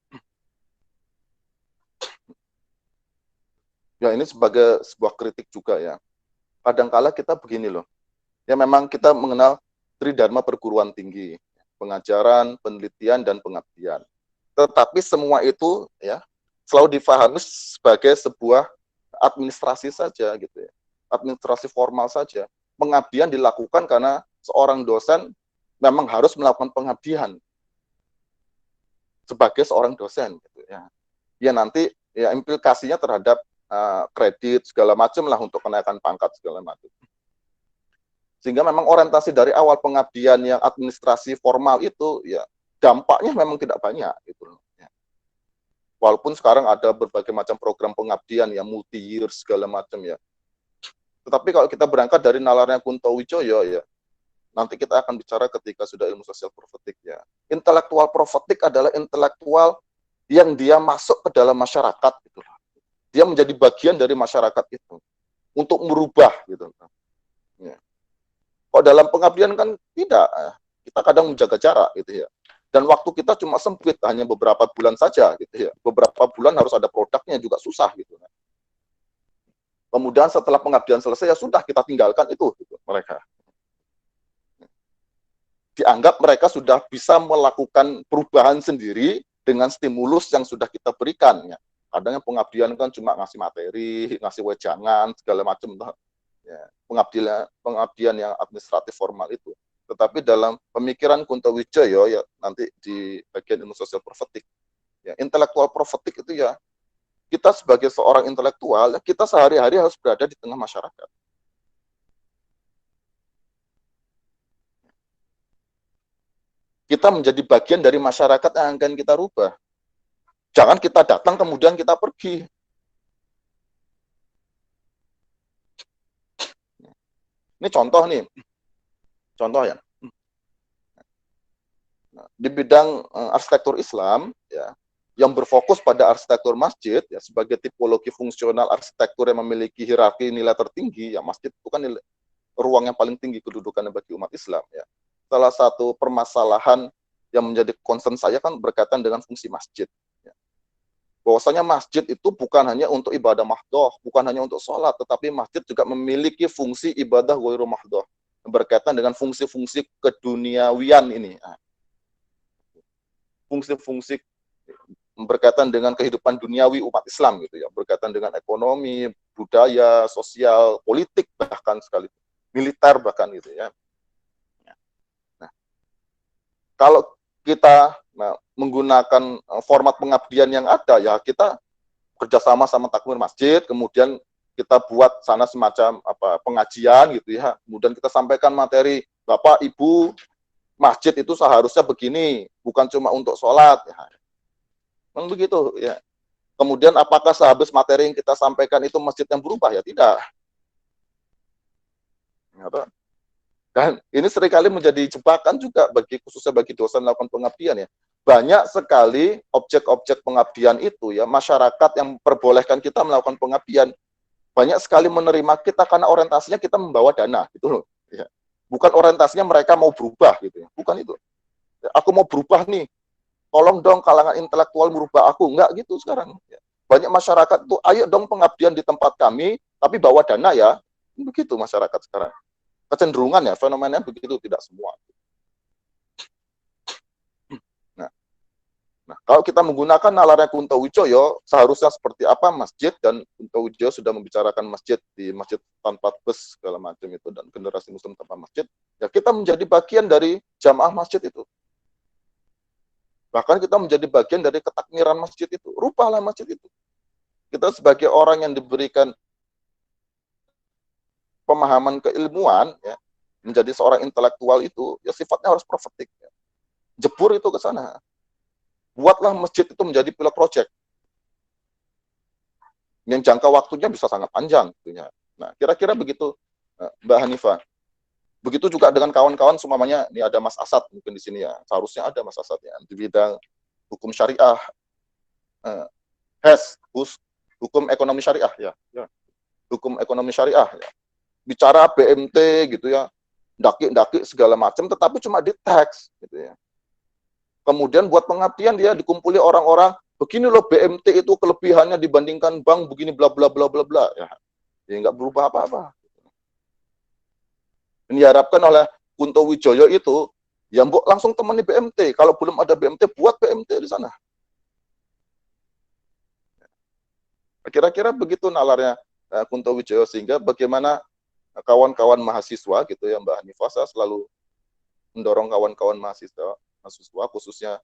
[SPEAKER 1] Ya ini sebagai sebuah kritik juga ya. Kadangkala kita begini loh. Ya memang kita mengenal Tridharma perguruan tinggi, pengajaran, penelitian, dan pengabdian. Tetapi semua itu ya selalu difahami sebagai sebuah administrasi saja gitu ya. Administrasi formal saja. Pengabdian dilakukan karena seorang dosen memang harus melakukan pengabdian sebagai seorang dosen gitu ya. Ya nanti ya implikasinya terhadap kredit segala macam lah untuk kenaikan pangkat segala macam. Sehingga memang orientasi dari awal pengabdian yang administrasi formal itu ya dampaknya memang tidak banyak gitu. Ya. Walaupun sekarang ada berbagai macam program pengabdian yang multi-year segala macam ya. Tetapi kalau kita berangkat dari nalarnya Kuntowijoyo ya, nanti kita akan bicara ketika sudah ilmu sosial profetik ya. Intelektual profetik adalah intelektual yang dia masuk ke dalam masyarakat gitu. Dia menjadi bagian dari masyarakat itu untuk merubah gitu. Ya. Kalau dalam pengabdian kan tidak, kita kadang menjaga jarak gitu ya. Dan waktu kita cuma sempit, hanya beberapa bulan saja gitu ya. Beberapa bulan harus ada produknya juga susah gitu. Kemudian setelah pengabdian selesai, ya sudah kita tinggalkan itu gitu, mereka. Dianggap mereka sudah bisa melakukan perubahan sendiri dengan stimulus yang sudah kita berikan. Ya. Kadang yang pengabdian kan cuma ngasih materi, ngasih wejangan, segala macam. Ya. Pengabdian yang administratif formal itu. Tetapi dalam pemikiran Kunto Wijoyo, ya nanti di bagian ilmu sosial profetik, ya, intelektual profetik itu ya, kita sebagai seorang intelektual, kita sehari-hari harus berada di tengah masyarakat. Kita menjadi bagian dari masyarakat yang akan kita rubah. Jangan kita datang kemudian kita pergi. Ini contoh nih, contoh ya. Di bidang arsitektur Islam, ya, yang berfokus pada arsitektur masjid, ya, sebagai tipologi fungsional arsitektur yang memiliki hierarki nilai tertinggi, ya masjid itu kan ruang yang paling tinggi kedudukannya bagi umat Islam. Ya. Salah satu permasalahan yang menjadi concern saya kan berkaitan dengan fungsi masjid. Ya. Bahwasanya masjid itu bukan hanya untuk ibadah mahdoh, bukan hanya untuk sholat, tetapi masjid juga memiliki fungsi ibadah ghairu mahdoh, berkaitan dengan fungsi-fungsi keduniawian ini. Fungsi-fungsi berkaitan dengan kehidupan duniawi umat Islam gitu ya, berkaitan dengan ekonomi, budaya, sosial, politik bahkan sekali, militer bahkan gitu ya. Nah, kalau kita menggunakan format pengabdian yang ada, ya kita kerjasama sama takmir masjid, kemudian kita buat sana semacam pengajian gitu ya, kemudian kita sampaikan materi, Bapak Ibu, masjid itu seharusnya begini, bukan cuma untuk sholat. Ya. Memang begitu ya. Kemudian apakah sehabis materi yang kita sampaikan itu masjid yang berubah? Ya tidak. Dan ini seringkali menjadi jebakan juga khususnya bagi dosen melakukan pengabdian ya. Banyak sekali objek-objek pengabdian itu ya, masyarakat yang perbolehkan kita melakukan pengabdian banyak sekali menerima kita karena orientasinya kita membawa dana gitu loh. Ya. Bukan orientasinya mereka mau berubah gitu ya. Bukan itu. Aku mau berubah nih, tolong dong kalangan intelektual merubah aku. Enggak gitu sekarang. Banyak masyarakat tuh, ayo dong pengabdian di tempat kami, tapi bawa dana ya. Begitu masyarakat sekarang. Kecenderungan ya, fenomenanya begitu, tidak semua. Nah, kalau kita menggunakan nalarnya Kunto Wijoyo, seharusnya seperti apa masjid, dan Kunto Wijoyo sudah membicarakan masjid di masjid tanpa bus segala macam itu, dan generasi muslim tanpa masjid, ya kita menjadi bagian dari jamaah masjid itu. Bahkan kita menjadi bagian dari ketakmiran masjid itu. Rubahlah masjid itu. Kita sebagai orang yang diberikan pemahaman keilmuan, ya, menjadi seorang intelektual itu, ya sifatnya harus profetik. Ya. Jebur itu ke sana. Buatlah masjid itu menjadi pilot project. Yang jangka waktunya bisa sangat panjang. Tentunya. Nah, kira-kira begitu, Mbak Hanifah. Begitu juga dengan kawan-kawan semuanya, ini ada Mas Asad mungkin di sini ya. Seharusnya ada Mas Asad ya, di bidang hukum syariah. Hukum ekonomi syariah ya. Hukum ekonomi syariah ya. Bicara BMT gitu ya. Daki-daki segala macam, tetapi cuma di teks gitu ya. Kemudian buat pengabdian dia dikumpuli orang-orang, begini loh BMT itu kelebihannya dibandingkan bank begini bla bla bla bla bla ya. Ya nggak berubah apa-apa. Ini diharapkan oleh Kunto Wijoyo itu, ya mbok langsung temani BMT. Kalau belum ada BMT, buat BMT di sana. Kira-kira begitu nalarnya Kunto Wijoyo, sehingga bagaimana kawan-kawan mahasiswa gitu ya Mbak Hanifah, saya selalu mendorong kawan-kawan mahasiswa khususnya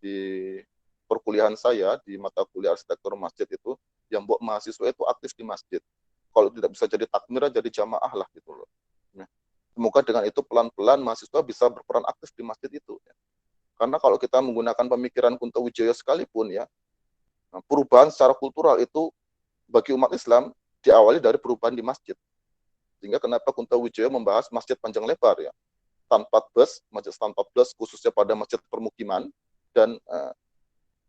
[SPEAKER 1] di perkuliahan saya di mata kuliah arsitektur masjid itu, yang buat mahasiswa itu aktif di masjid. Kalau tidak bisa jadi takmir, jadi jamaah lah gitu loh. Nah, semoga dengan itu pelan-pelan mahasiswa bisa berperan aktif di masjid itu. Ya. Karena kalau kita menggunakan pemikiran Kunto Wijoyo sekalipun ya, perubahan secara kultural itu bagi umat Islam diawali dari perubahan di masjid. Sehingga kenapa Kunto Wijoyo membahas masjid panjang lebar ya. Tanpa bus, masjid tanpa bus khususnya pada masjid permukiman, dan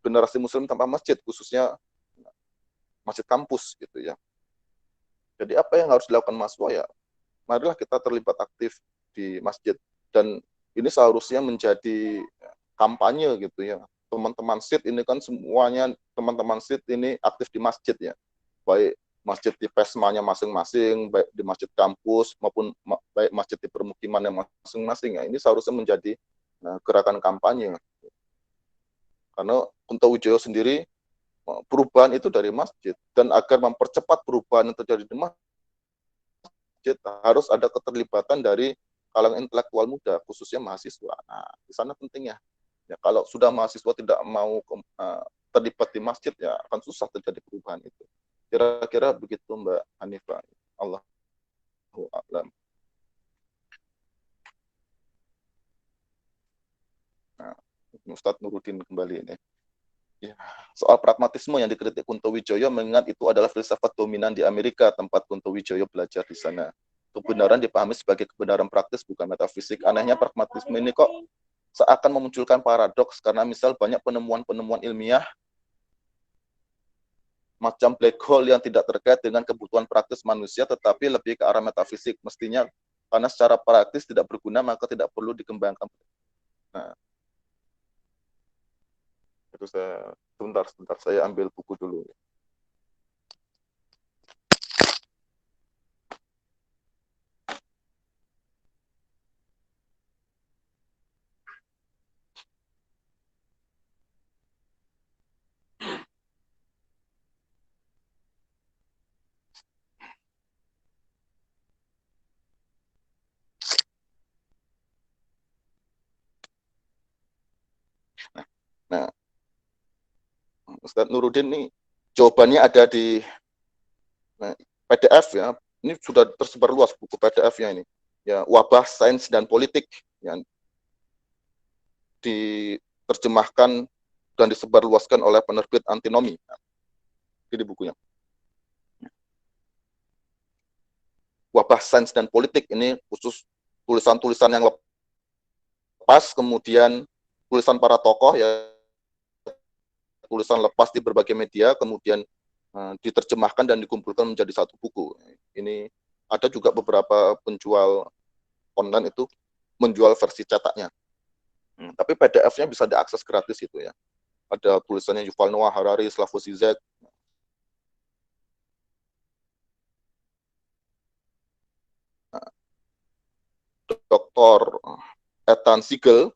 [SPEAKER 1] generasi muslim tanpa masjid khususnya masjid kampus gitu ya. Jadi apa yang harus dilakukan mahasiswa ya, marilah kita terlibat aktif di masjid, dan ini seharusnya menjadi kampanye gitu ya. Teman-teman SID ini kan semuanya teman-teman SID ini aktif di masjid ya, baik masjid di pesmanya masing-masing, baik di masjid kampus maupun baik masjid di permukiman yang masing-masing, ya ini seharusnya menjadi gerakan kampanye. Karena Kuntowijoyo sendiri perubahan itu dari masjid, dan agar mempercepat perubahan yang terjadi di masjid harus ada keterlibatan dari kalangan intelektual muda, khususnya mahasiswa. Nah, di sana pentingnya. Ya, kalau sudah mahasiswa tidak mau terlibat di masjid, ya akan susah terjadi perubahan itu. Kira-kira begitu Mbak Hanifah. Allahu a'lam. Nah, Ustadz Nuruddin kembali ini. Ya, soal pragmatisme yang dikritik Kuntowijoyo, mengingat itu adalah filsafat dominan di Amerika, tempat Kuntowijoyo belajar di sana. Kebenaran dipahami sebagai kebenaran praktis, bukan metafisik. Anehnya pragmatisme ini kok seakan memunculkan paradoks, karena misal banyak penemuan-penemuan ilmiah macam black hole yang tidak terkait dengan kebutuhan praktis manusia, tetapi lebih ke arah metafisik. Mestinya karena secara praktis tidak berguna, maka tidak perlu dikembangkan. Nah, itu sebentar saya ambil buku dulu. Nah, Ustadz Nuruddin ini jawabannya ada di PDF ya. Ini sudah tersebar luas buku PDF-nya ini. Ya, Wabah Sains dan Politik yang diterjemahkan dan disebarluaskan oleh penerbit Antinomi. Ini bukunya. Wabah Sains dan Politik ini khusus tulisan-tulisan yang lepas, kemudian tulisan para tokoh ya, tulisan lepas di berbagai media, kemudian diterjemahkan dan dikumpulkan menjadi satu buku. Ini ada juga beberapa penjual online itu menjual versi cetaknya. Tapi PDF-nya bisa diakses gratis itu ya. Ada tulisannya Yuval Noah Harari, Slavoj Zizek. Dr. Ethan Siegel,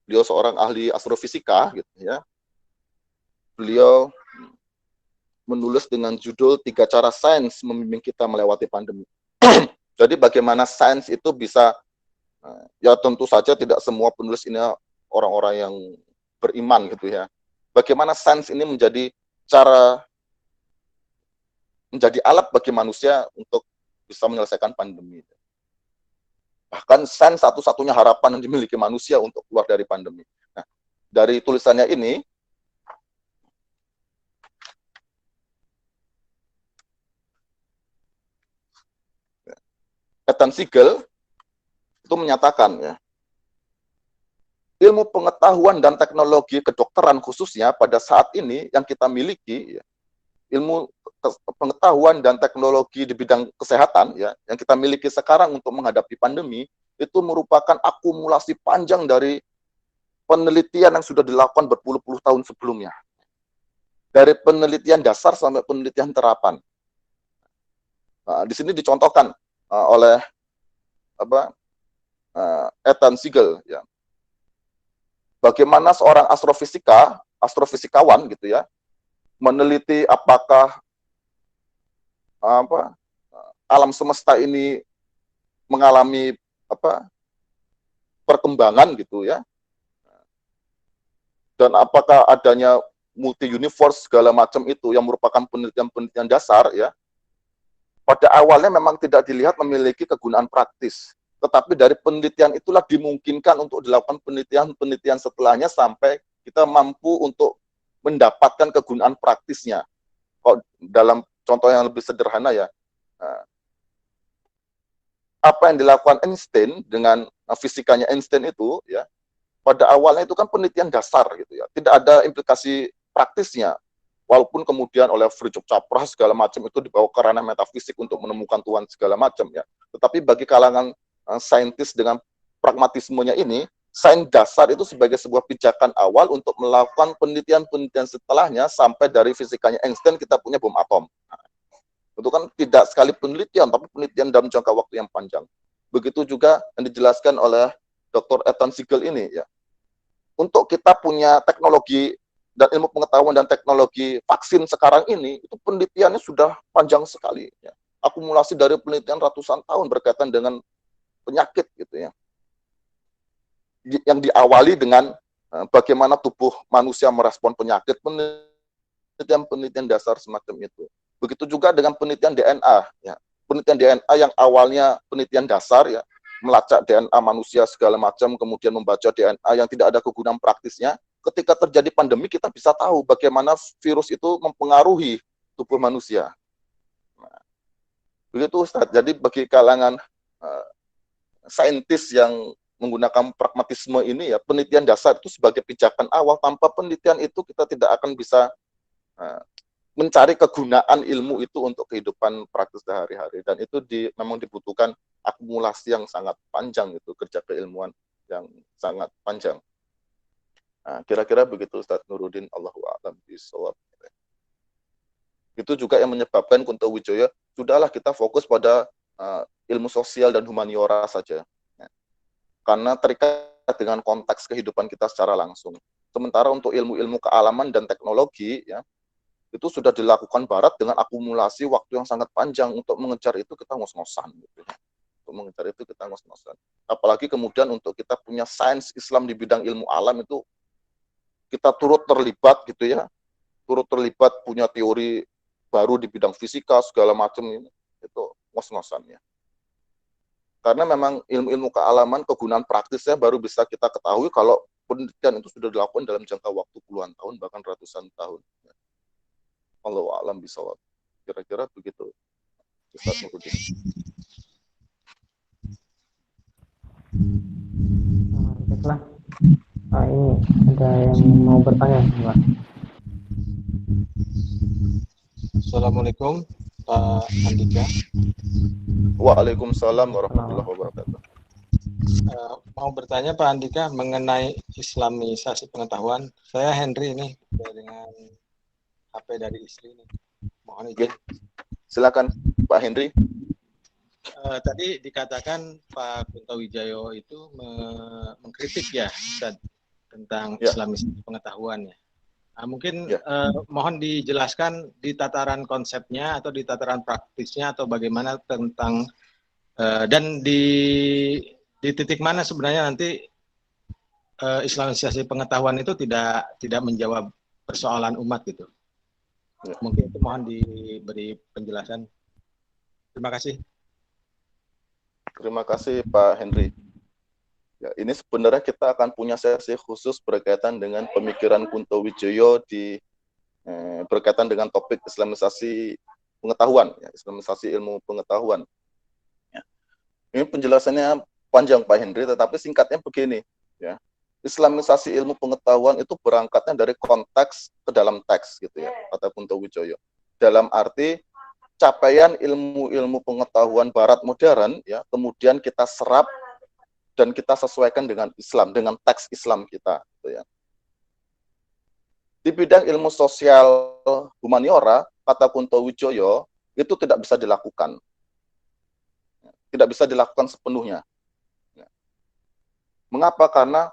[SPEAKER 1] beliau seorang ahli astrofisika gitu ya. Beliau menulis dengan judul 3 Cara Sains Membimbing Kita Melewati Pandemi. Jadi bagaimana sains itu bisa, ya tentu saja tidak semua penulis ini orang-orang yang beriman gitu ya. Bagaimana sains ini menjadi alat bagi manusia untuk bisa menyelesaikan pandemi. Bahkan sains satu-satunya harapan yang dimiliki manusia untuk keluar dari pandemi. Nah, dari tulisannya ini, Ethan Siegel itu menyatakan ya, ilmu pengetahuan dan teknologi kedokteran khususnya pada saat ini yang kita miliki, ya, ilmu pengetahuan dan teknologi di bidang kesehatan ya, yang kita miliki sekarang untuk menghadapi pandemi, itu merupakan akumulasi panjang dari penelitian yang sudah dilakukan berpuluh-puluh tahun sebelumnya. Dari penelitian dasar sampai penelitian terapan. Nah, di sini dicontohkan oleh Ethan Siegel ya. Bagaimana seorang astrofisikawan gitu ya, meneliti apakah alam semesta ini mengalami perkembangan gitu ya. Dan apakah adanya multi universe segala macam itu yang merupakan penelitian-penelitian dasar ya. Pada awalnya memang tidak dilihat memiliki kegunaan praktis, tetapi dari penelitian itulah dimungkinkan untuk dilakukan penelitian setelahnya sampai kita mampu untuk mendapatkan kegunaan praktisnya. Kalau dalam contoh yang lebih sederhana ya, apa yang dilakukan Einstein dengan fisikanya Einstein itu ya, pada awalnya itu kan penelitian dasar gitu ya, tidak ada implikasi praktisnya. Walaupun kemudian oleh Fritjof Capra segala macam itu dibawa ke ranah metafisik untuk menemukan Tuhan segala macam ya. Tetapi bagi kalangan saintis dengan pragmatismenya ini, sains dasar itu sebagai sebuah pijakan awal untuk melakukan penelitian-penelitian setelahnya sampai dari fisikanya Einstein kita punya bom atom. Itu kan tidak sekali penelitian, tapi penelitian dalam jangka waktu yang panjang. Begitu juga yang dijelaskan oleh Dr. Ethan Siegel ini ya. Untuk kita punya teknologi dan ilmu pengetahuan dan teknologi vaksin sekarang ini, itu penelitiannya sudah panjang sekali. Ya. Akumulasi dari penelitian ratusan tahun berkaitan dengan penyakit gitu ya. Yang diawali dengan bagaimana tubuh manusia merespon penyakit, penelitian dasar semacam itu. Begitu juga dengan penelitian DNA. Ya. Penelitian DNA yang awalnya penelitian dasar, ya, melacak DNA manusia segala macam, kemudian membaca DNA yang tidak ada kegunaan praktisnya. Ketika terjadi pandemi, kita bisa tahu bagaimana virus itu mempengaruhi tubuh manusia. Nah, begitu Ustaz. Jadi bagi kalangan saintis yang menggunakan pragmatisme ini, ya, penelitian dasar itu sebagai pijakan awal. Tanpa penelitian itu kita tidak akan bisa mencari kegunaan ilmu itu untuk kehidupan praktis sehari-hari. Dan itu memang dibutuhkan akumulasi yang sangat panjang, itu kerja keilmuan yang sangat panjang. Nah, kira-kira begitu Ustaz Nuruddin, Allahu a'lam bishawab. Itu juga yang menyebabkan Kunto Wijoyo, sudahlah kita fokus pada ilmu sosial dan humaniora saja. Ya. Karena terikat dengan konteks kehidupan kita secara langsung. Sementara untuk ilmu-ilmu kealaman dan teknologi, ya, itu sudah dilakukan Barat dengan akumulasi waktu yang sangat panjang. Untuk mengejar itu kita ngos-ngosan. Gitu. Untuk mengejar itu kita ngos-ngosan. Apalagi kemudian untuk kita punya sains Islam di bidang ilmu alam itu, kita turut terlibat gitu ya, turut terlibat punya teori baru di bidang fisika segala macam ini, itu ngos-ngosannya. Karena memang ilmu-ilmu kealaman, kegunaan praktisnya baru bisa kita ketahui kalau penelitian itu sudah dilakukan dalam jangka waktu puluhan tahun, bahkan ratusan tahun. Allahu a'lam bishawab. Kira-kira begitu, Ustaz Nuruddin.
[SPEAKER 2] Baiklah. Ini ada yang mau bertanya, Pak.
[SPEAKER 3] Assalamualaikum Pak Andika.
[SPEAKER 1] Waalaikumsalam warahmatullahi wabarakatuh.
[SPEAKER 3] Mau bertanya Pak Andika mengenai Islamisasi pengetahuan. Saya Henry ini dengan HP dari istri ini. Mohon izin.
[SPEAKER 1] Silakan Pak Henry.
[SPEAKER 3] Tadi dikatakan Pak Kunto Wijoyo itu mengkritik ya Ustaz, tentang Islamisasi pengetahuan ya. Mungkin mohon dijelaskan di tataran konsepnya atau di tataran praktisnya atau bagaimana tentang dan di titik mana sebenarnya nanti Islamisasi pengetahuan itu tidak menjawab persoalan umat gitu. Mungkin itu mohon diberi penjelasan. Terima kasih.
[SPEAKER 1] Terima kasih Pak Henry. Ya, ini sebenarnya kita akan punya sesi khusus berkaitan dengan pemikiran Kunto Wijoyo berkaitan dengan topik Islamisasi pengetahuan, ya, Islamisasi ilmu pengetahuan. Ya. Ini penjelasannya panjang Pak Henry, tetapi singkatnya begini, ya. Islamisasi ilmu pengetahuan itu berangkatnya dari konteks ke dalam teks, gitu ya, kata Kunto Wijoyo. Dalam arti capaian ilmu-ilmu pengetahuan Barat modern, ya, kemudian kita serap dan kita sesuaikan dengan Islam, dengan teks Islam kita. Gitu ya. Di bidang ilmu sosial humaniora, kata Kunto Wijoyo, itu tidak bisa dilakukan. Tidak bisa dilakukan sepenuhnya. Mengapa? Karena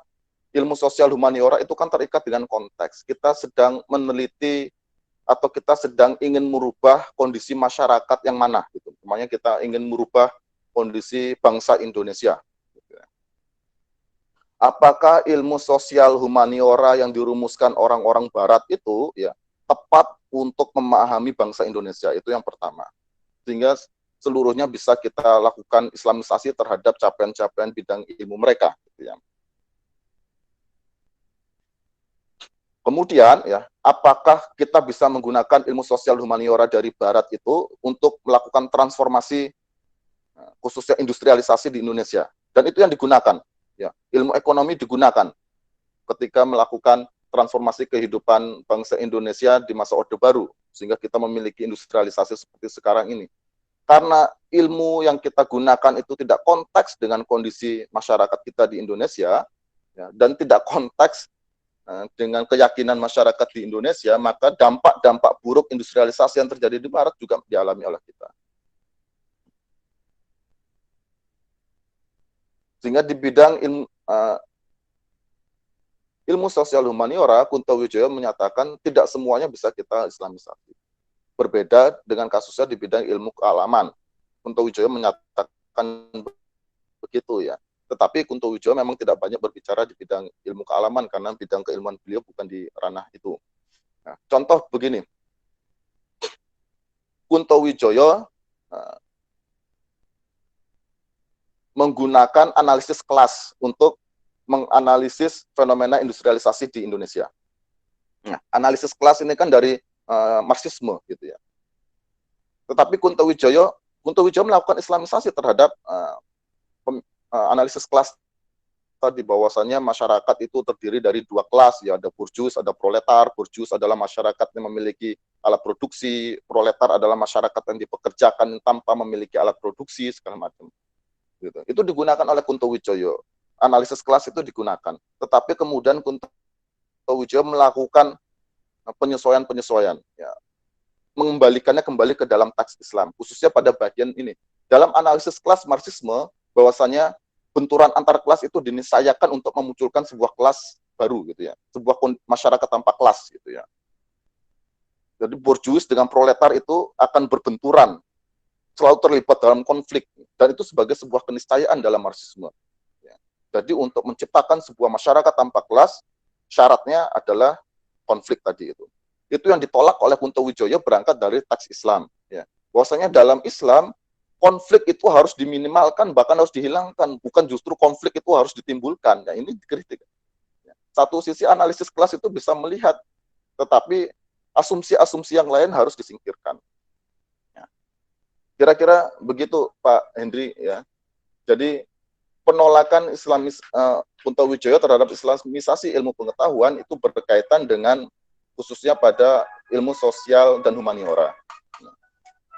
[SPEAKER 1] ilmu sosial humaniora itu kan terikat dengan konteks. Kita sedang meneliti atau kita sedang ingin merubah kondisi masyarakat yang mana. Gitu. Namanya kita ingin merubah kondisi bangsa Indonesia. Apakah ilmu sosial humaniora yang dirumuskan orang-orang Barat itu ya tepat untuk memahami bangsa Indonesia? Itu yang pertama. Sehingga seluruhnya bisa kita lakukan Islamisasi terhadap capaian-capaian bidang ilmu mereka. Gitu ya. Kemudian ya, apakah kita bisa menggunakan ilmu sosial humaniora dari Barat itu untuk melakukan transformasi khususnya industrialisasi di Indonesia? Dan itu yang digunakan. Ya, ilmu ekonomi digunakan ketika melakukan transformasi kehidupan bangsa Indonesia di masa Orde Baru, sehingga kita memiliki industrialisasi seperti sekarang ini. Karena ilmu yang kita gunakan itu tidak konteks dengan kondisi masyarakat kita di Indonesia, ya, dan tidak konteks dengan keyakinan masyarakat di Indonesia, maka dampak-dampak buruk industrialisasi yang terjadi di Barat juga dialami oleh kita. Sehingga di bidang ilmu sosial humaniora, Kunto Wijoyo menyatakan tidak semuanya bisa kita Islamisasi. Berbeda dengan kasusnya di bidang ilmu kealaman. Kunto Wijoyo menyatakan begitu ya. Tetapi Kunto Wijoyo memang tidak banyak berbicara di bidang ilmu kealaman karena bidang keilmuan beliau bukan di ranah itu. Nah, contoh begini, Kunto Wijoyo menggunakan analisis kelas untuk menganalisis fenomena industrialisasi di Indonesia. Nah, analisis kelas ini kan dari Marxisme gitu ya. Tetapi Kunto Wijoyo melakukan Islamisasi terhadap analisis kelas tadi, bahwasannya masyarakat itu terdiri dari dua kelas ya, ada burjus, ada proletar. Burjus adalah masyarakat yang memiliki alat produksi, proletar adalah masyarakat yang dipekerjakan tanpa memiliki alat produksi segala macam. Gitu. Itu digunakan oleh Kunto Wijoyo. Analisis kelas itu digunakan. Tetapi kemudian Kunto Wijoyo melakukan penyesuaian ya, mengembalikannya kembali ke dalam teks Islam, khususnya pada bagian ini. Dalam analisis kelas Marxisme, bahwasanya benturan antar kelas itu dinisayakan untuk memunculkan sebuah kelas baru gitu ya, sebuah masyarakat tanpa kelas gitu ya. Jadi burjus dengan proletar itu akan berbenturan, selalu terlibat dalam konflik, dan itu sebagai sebuah keniscayaan dalam Marxisme. Ya. Jadi untuk menciptakan sebuah masyarakat tanpa kelas, syaratnya adalah konflik tadi itu. Itu yang ditolak oleh Kunto Wijoyo berangkat dari teks Islam. Ya. Bahwasanya dalam Islam konflik itu harus diminimalkan, bahkan harus dihilangkan, bukan justru konflik itu harus ditimbulkan. Nah, ini dikritik. Satu sisi analisis kelas itu bisa melihat, tetapi asumsi-asumsi yang lain harus disingkirkan. Ya. Kira-kira begitu Pak Hendri ya. Jadi penolakan Kunto Wijoyo terhadap Islamisasi ilmu pengetahuan itu berkaitan dengan khususnya pada ilmu sosial dan humaniora.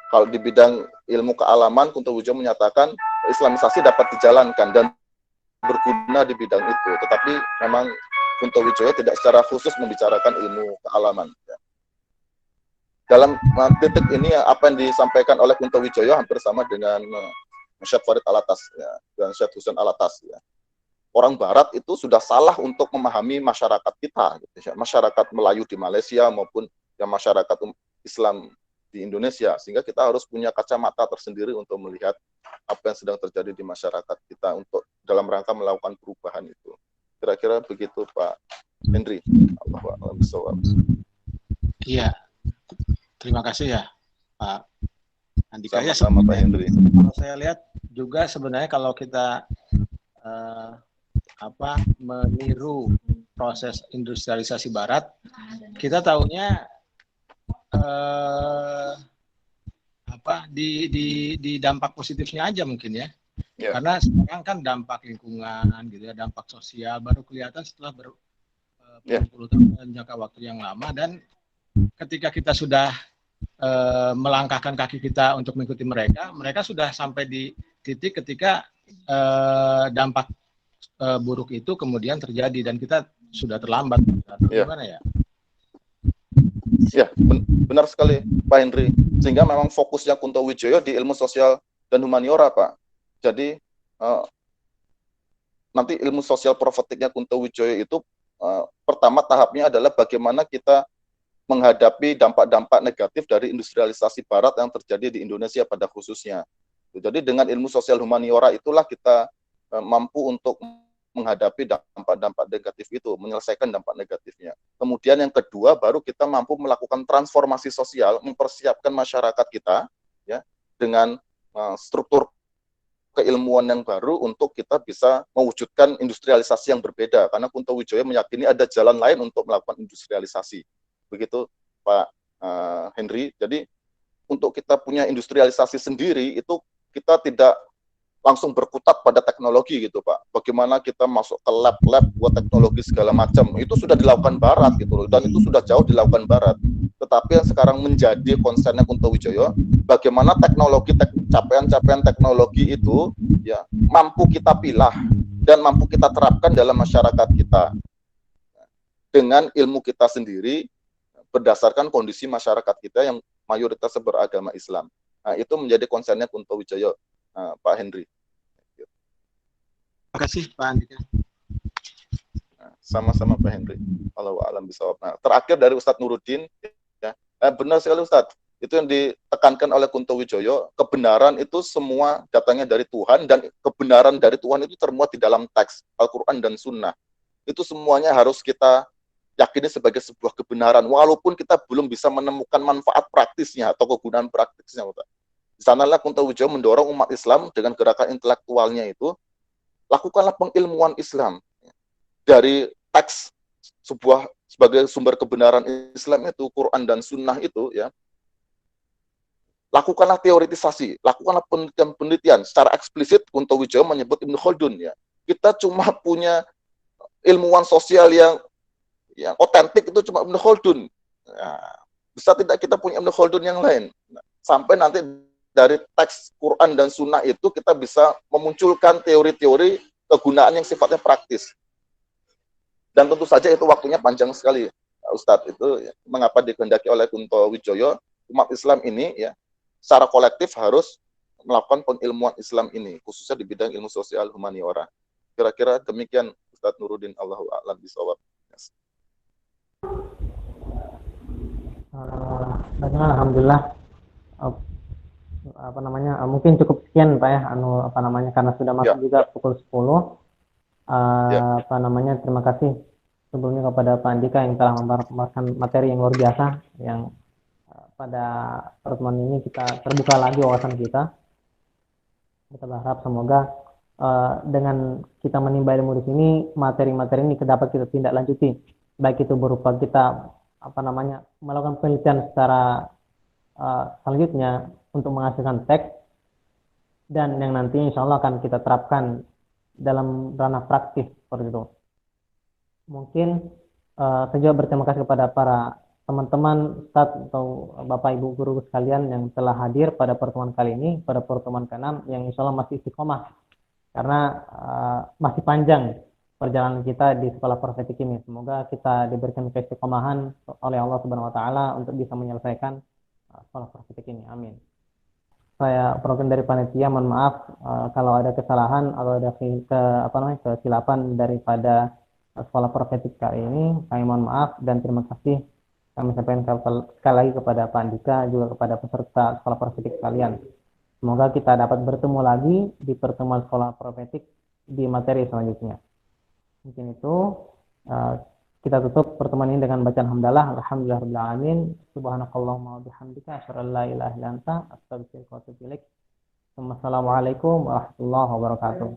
[SPEAKER 1] Kalau di bidang ilmu kealaman, Kunto Wijoyo menyatakan Islamisasi dapat dijalankan dan berguna di bidang itu. Tetapi memang Kunto Wijoyo tidak secara khusus membicarakan ilmu kealaman. Dalam titik ini, apa yang disampaikan oleh Kunto Wijoyo hampir sama dengan Syed Farid Alatas ya, dan Syed Hussein Alatas. Ya. Orang Barat itu sudah salah untuk memahami masyarakat kita, gitu, ya. Masyarakat Melayu di Malaysia maupun yang masyarakat Islam di Indonesia, sehingga kita harus punya kacamata tersendiri untuk melihat apa yang sedang terjadi di masyarakat kita untuk dalam rangka melakukan perubahan itu. Kira-kira begitu Pak Hendri.
[SPEAKER 3] Iya, terima kasih ya Pak Andika.
[SPEAKER 1] Sama-sama Pak Hendri.
[SPEAKER 3] Kalau saya lihat juga sebenarnya kalau kita meniru proses industrialisasi Barat, kita tahunya di dampak positifnya aja mungkin ya. Yeah. Karena sekarang kan dampak lingkungan gitu ya, dampak sosial baru kelihatan setelah berpuluh tahun jangka waktu yang lama, dan ketika kita sudah melangkahkan kaki kita untuk mengikuti mereka sudah sampai di titik ketika dampak buruk itu kemudian terjadi dan kita sudah terlambat. Gimana ya?
[SPEAKER 1] Ya, benar sekali Pak Hendri. Sehingga memang fokusnya Kunto Wijoyo di ilmu sosial dan humaniora, Pak. Jadi nanti ilmu sosial profetiknya Kunto Wijoyo itu pertama tahapnya adalah bagaimana kita menghadapi dampak-dampak negatif dari industrialisasi Barat yang terjadi di Indonesia pada khususnya. Jadi dengan ilmu sosial humaniora itulah kita mampu untuk menghadapi dampak-dampak negatif itu, menyelesaikan dampak negatifnya. Kemudian yang kedua, baru kita mampu melakukan transformasi sosial, mempersiapkan masyarakat kita ya dengan struktur keilmuan yang baru untuk kita bisa mewujudkan industrialisasi yang berbeda. Karena Kunto Wijoyo meyakini ada jalan lain untuk melakukan industrialisasi. Begitu Pak Henry. Jadi untuk kita punya industrialisasi sendiri itu kita tidak langsung berkutat pada teknologi gitu Pak. Bagaimana kita masuk ke lab-lab buat teknologi segala macam. Itu sudah dilakukan Barat gitu loh. Dan itu sudah jauh dilakukan Barat. Tetapi yang sekarang menjadi konsennya Kunto Wijoyo, bagaimana capaian-capaian teknologi itu ya mampu kita pilah dan mampu kita terapkan dalam masyarakat kita. dengan ilmu kita sendiri berdasarkan kondisi masyarakat kita yang mayoritas beragama Islam. Nah, itu menjadi konsennya Kunto Wijoyo, Pak Henry.
[SPEAKER 3] Terima kasih Pak Andika.
[SPEAKER 1] Sama-sama Pak Henry. Allahu a'lam bishawab. Nah, terakhir dari Ustadz Nuruddin, ya, benar sekali Ustadz. Itu yang ditekankan oleh Kunto Wijoyo, kebenaran itu semua datangnya dari Tuhan, dan kebenaran dari Tuhan itu termuat di dalam teks Al-Quran dan Sunnah. Itu semuanya harus kita yakini sebagai sebuah kebenaran, walaupun kita belum bisa menemukan manfaat praktisnya atau kegunaan praktisnya. Di sanalah Kunto Wijoyo mendorong umat Islam dengan gerakan intelektualnya itu, lakukanlah pengilmuan Islam dari teks sebuah sebagai sumber kebenaran Islam itu, Quran dan Sunnah itu, ya. Lakukanlah teoritisasi, lakukanlah penelitian secara eksplisit. Kunto Wijoyo menyebut Ibnu Khaldun, ya. Kita cuma punya ilmuwan sosial yang otentik itu cuma Ibnu Khaldun. Nah, bisa tidak kita punya Ibnu Khaldun yang lain? Nah, sampai nanti dari teks Quran dan Sunnah itu kita bisa memunculkan teori-teori kegunaan yang sifatnya praktis. Dan tentu saja itu waktunya panjang sekali, Ustadz. Itu ya, mengapa dikehendaki oleh Kunto Wijoyo, umat Islam ini ya secara kolektif harus melakukan pengilmuan Islam ini, khususnya di bidang ilmu sosial humaniora. Kira-kira demikian Ustadz Nuruddin, Allahu a'lam bishawab. Yes.
[SPEAKER 2] Alhamdulillah, mungkin cukup sekian Pak ya, karena sudah masuk juga pukul 10. Terima kasih sebelumnya kepada Pak Andika yang telah memberikan materi yang luar biasa, yang pada pertemuan ini kita terbuka lagi wawasan kita. Kita berharap semoga dengan kita menimba ilmu di sini, materi-materi ini dapat kita tindak lanjuti, baik itu berupa kita melakukan penelitian secara selanjutnya untuk menghasilkan teks, dan yang nantinya insya Allah akan kita terapkan dalam ranah praktis seperti itu. Mungkin saya juga berterima kasih kepada para teman-teman Ustadz atau Bapak Ibu guru sekalian yang telah hadir pada pertemuan kali ini, pada pertemuan ke-6 yang insya Allah masih istiqomah, karena masih panjang perjalanan kita di sekolah profetik ini. Semoga kita diberikan keistiqomahan oleh Allah Subhanahu wa taala untuk bisa menyelesaikan sekolah profetik ini. Amin. Saya perwakilan dari panitia, mohon maaf kalau ada kesalahan atau ada kesilapan daripada sekolah profetik kali ini. Kami mohon maaf dan terima kasih kami sampaikan sekali lagi kepada Pak Andika, juga kepada peserta sekolah profetik sekalian. Semoga kita dapat bertemu lagi di pertemuan sekolah profetik di materi selanjutnya. Mungkin itu kita tutup pertemuan ini dengan bacaan hamdalah. Alhamdulillahirabbil alamin. Subhanakallahumma wa bihamdika asyhadu an la ilaha illa anta astaghfiruka wa atubu ilaik. Wassalamualaikum warahmatullahi wabarakatuh.